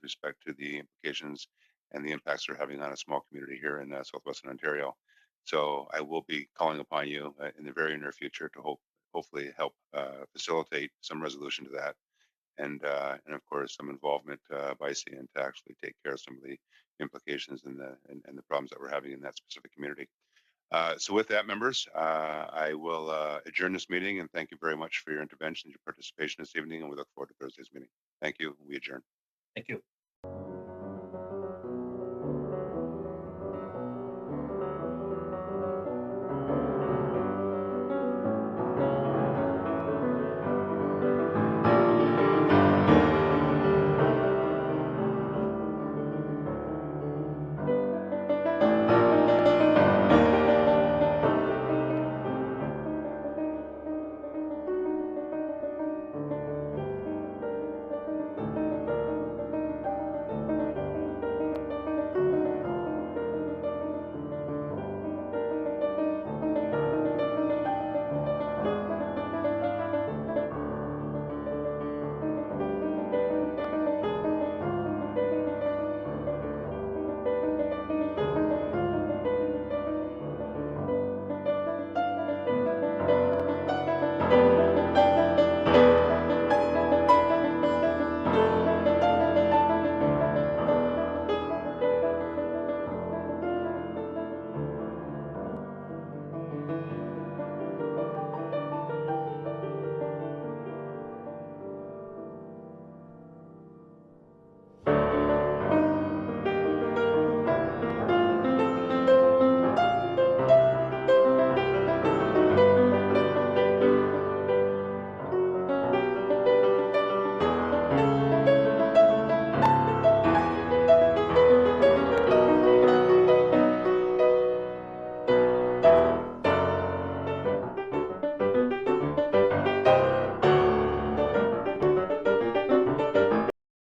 respect to the implications and the impacts they're having on a small community here in southwestern Ontario. So I will be calling upon you in the very near future to hopefully help facilitate some resolution to that, and of course some involvement by CN to actually take care of some of the implications and the problems that we're having in that specific community. So with that, members, I will adjourn this meeting, and thank you very much for your intervention and your participation this evening, and we look forward to Thursday's meeting. Thank you. We adjourn. Thank you.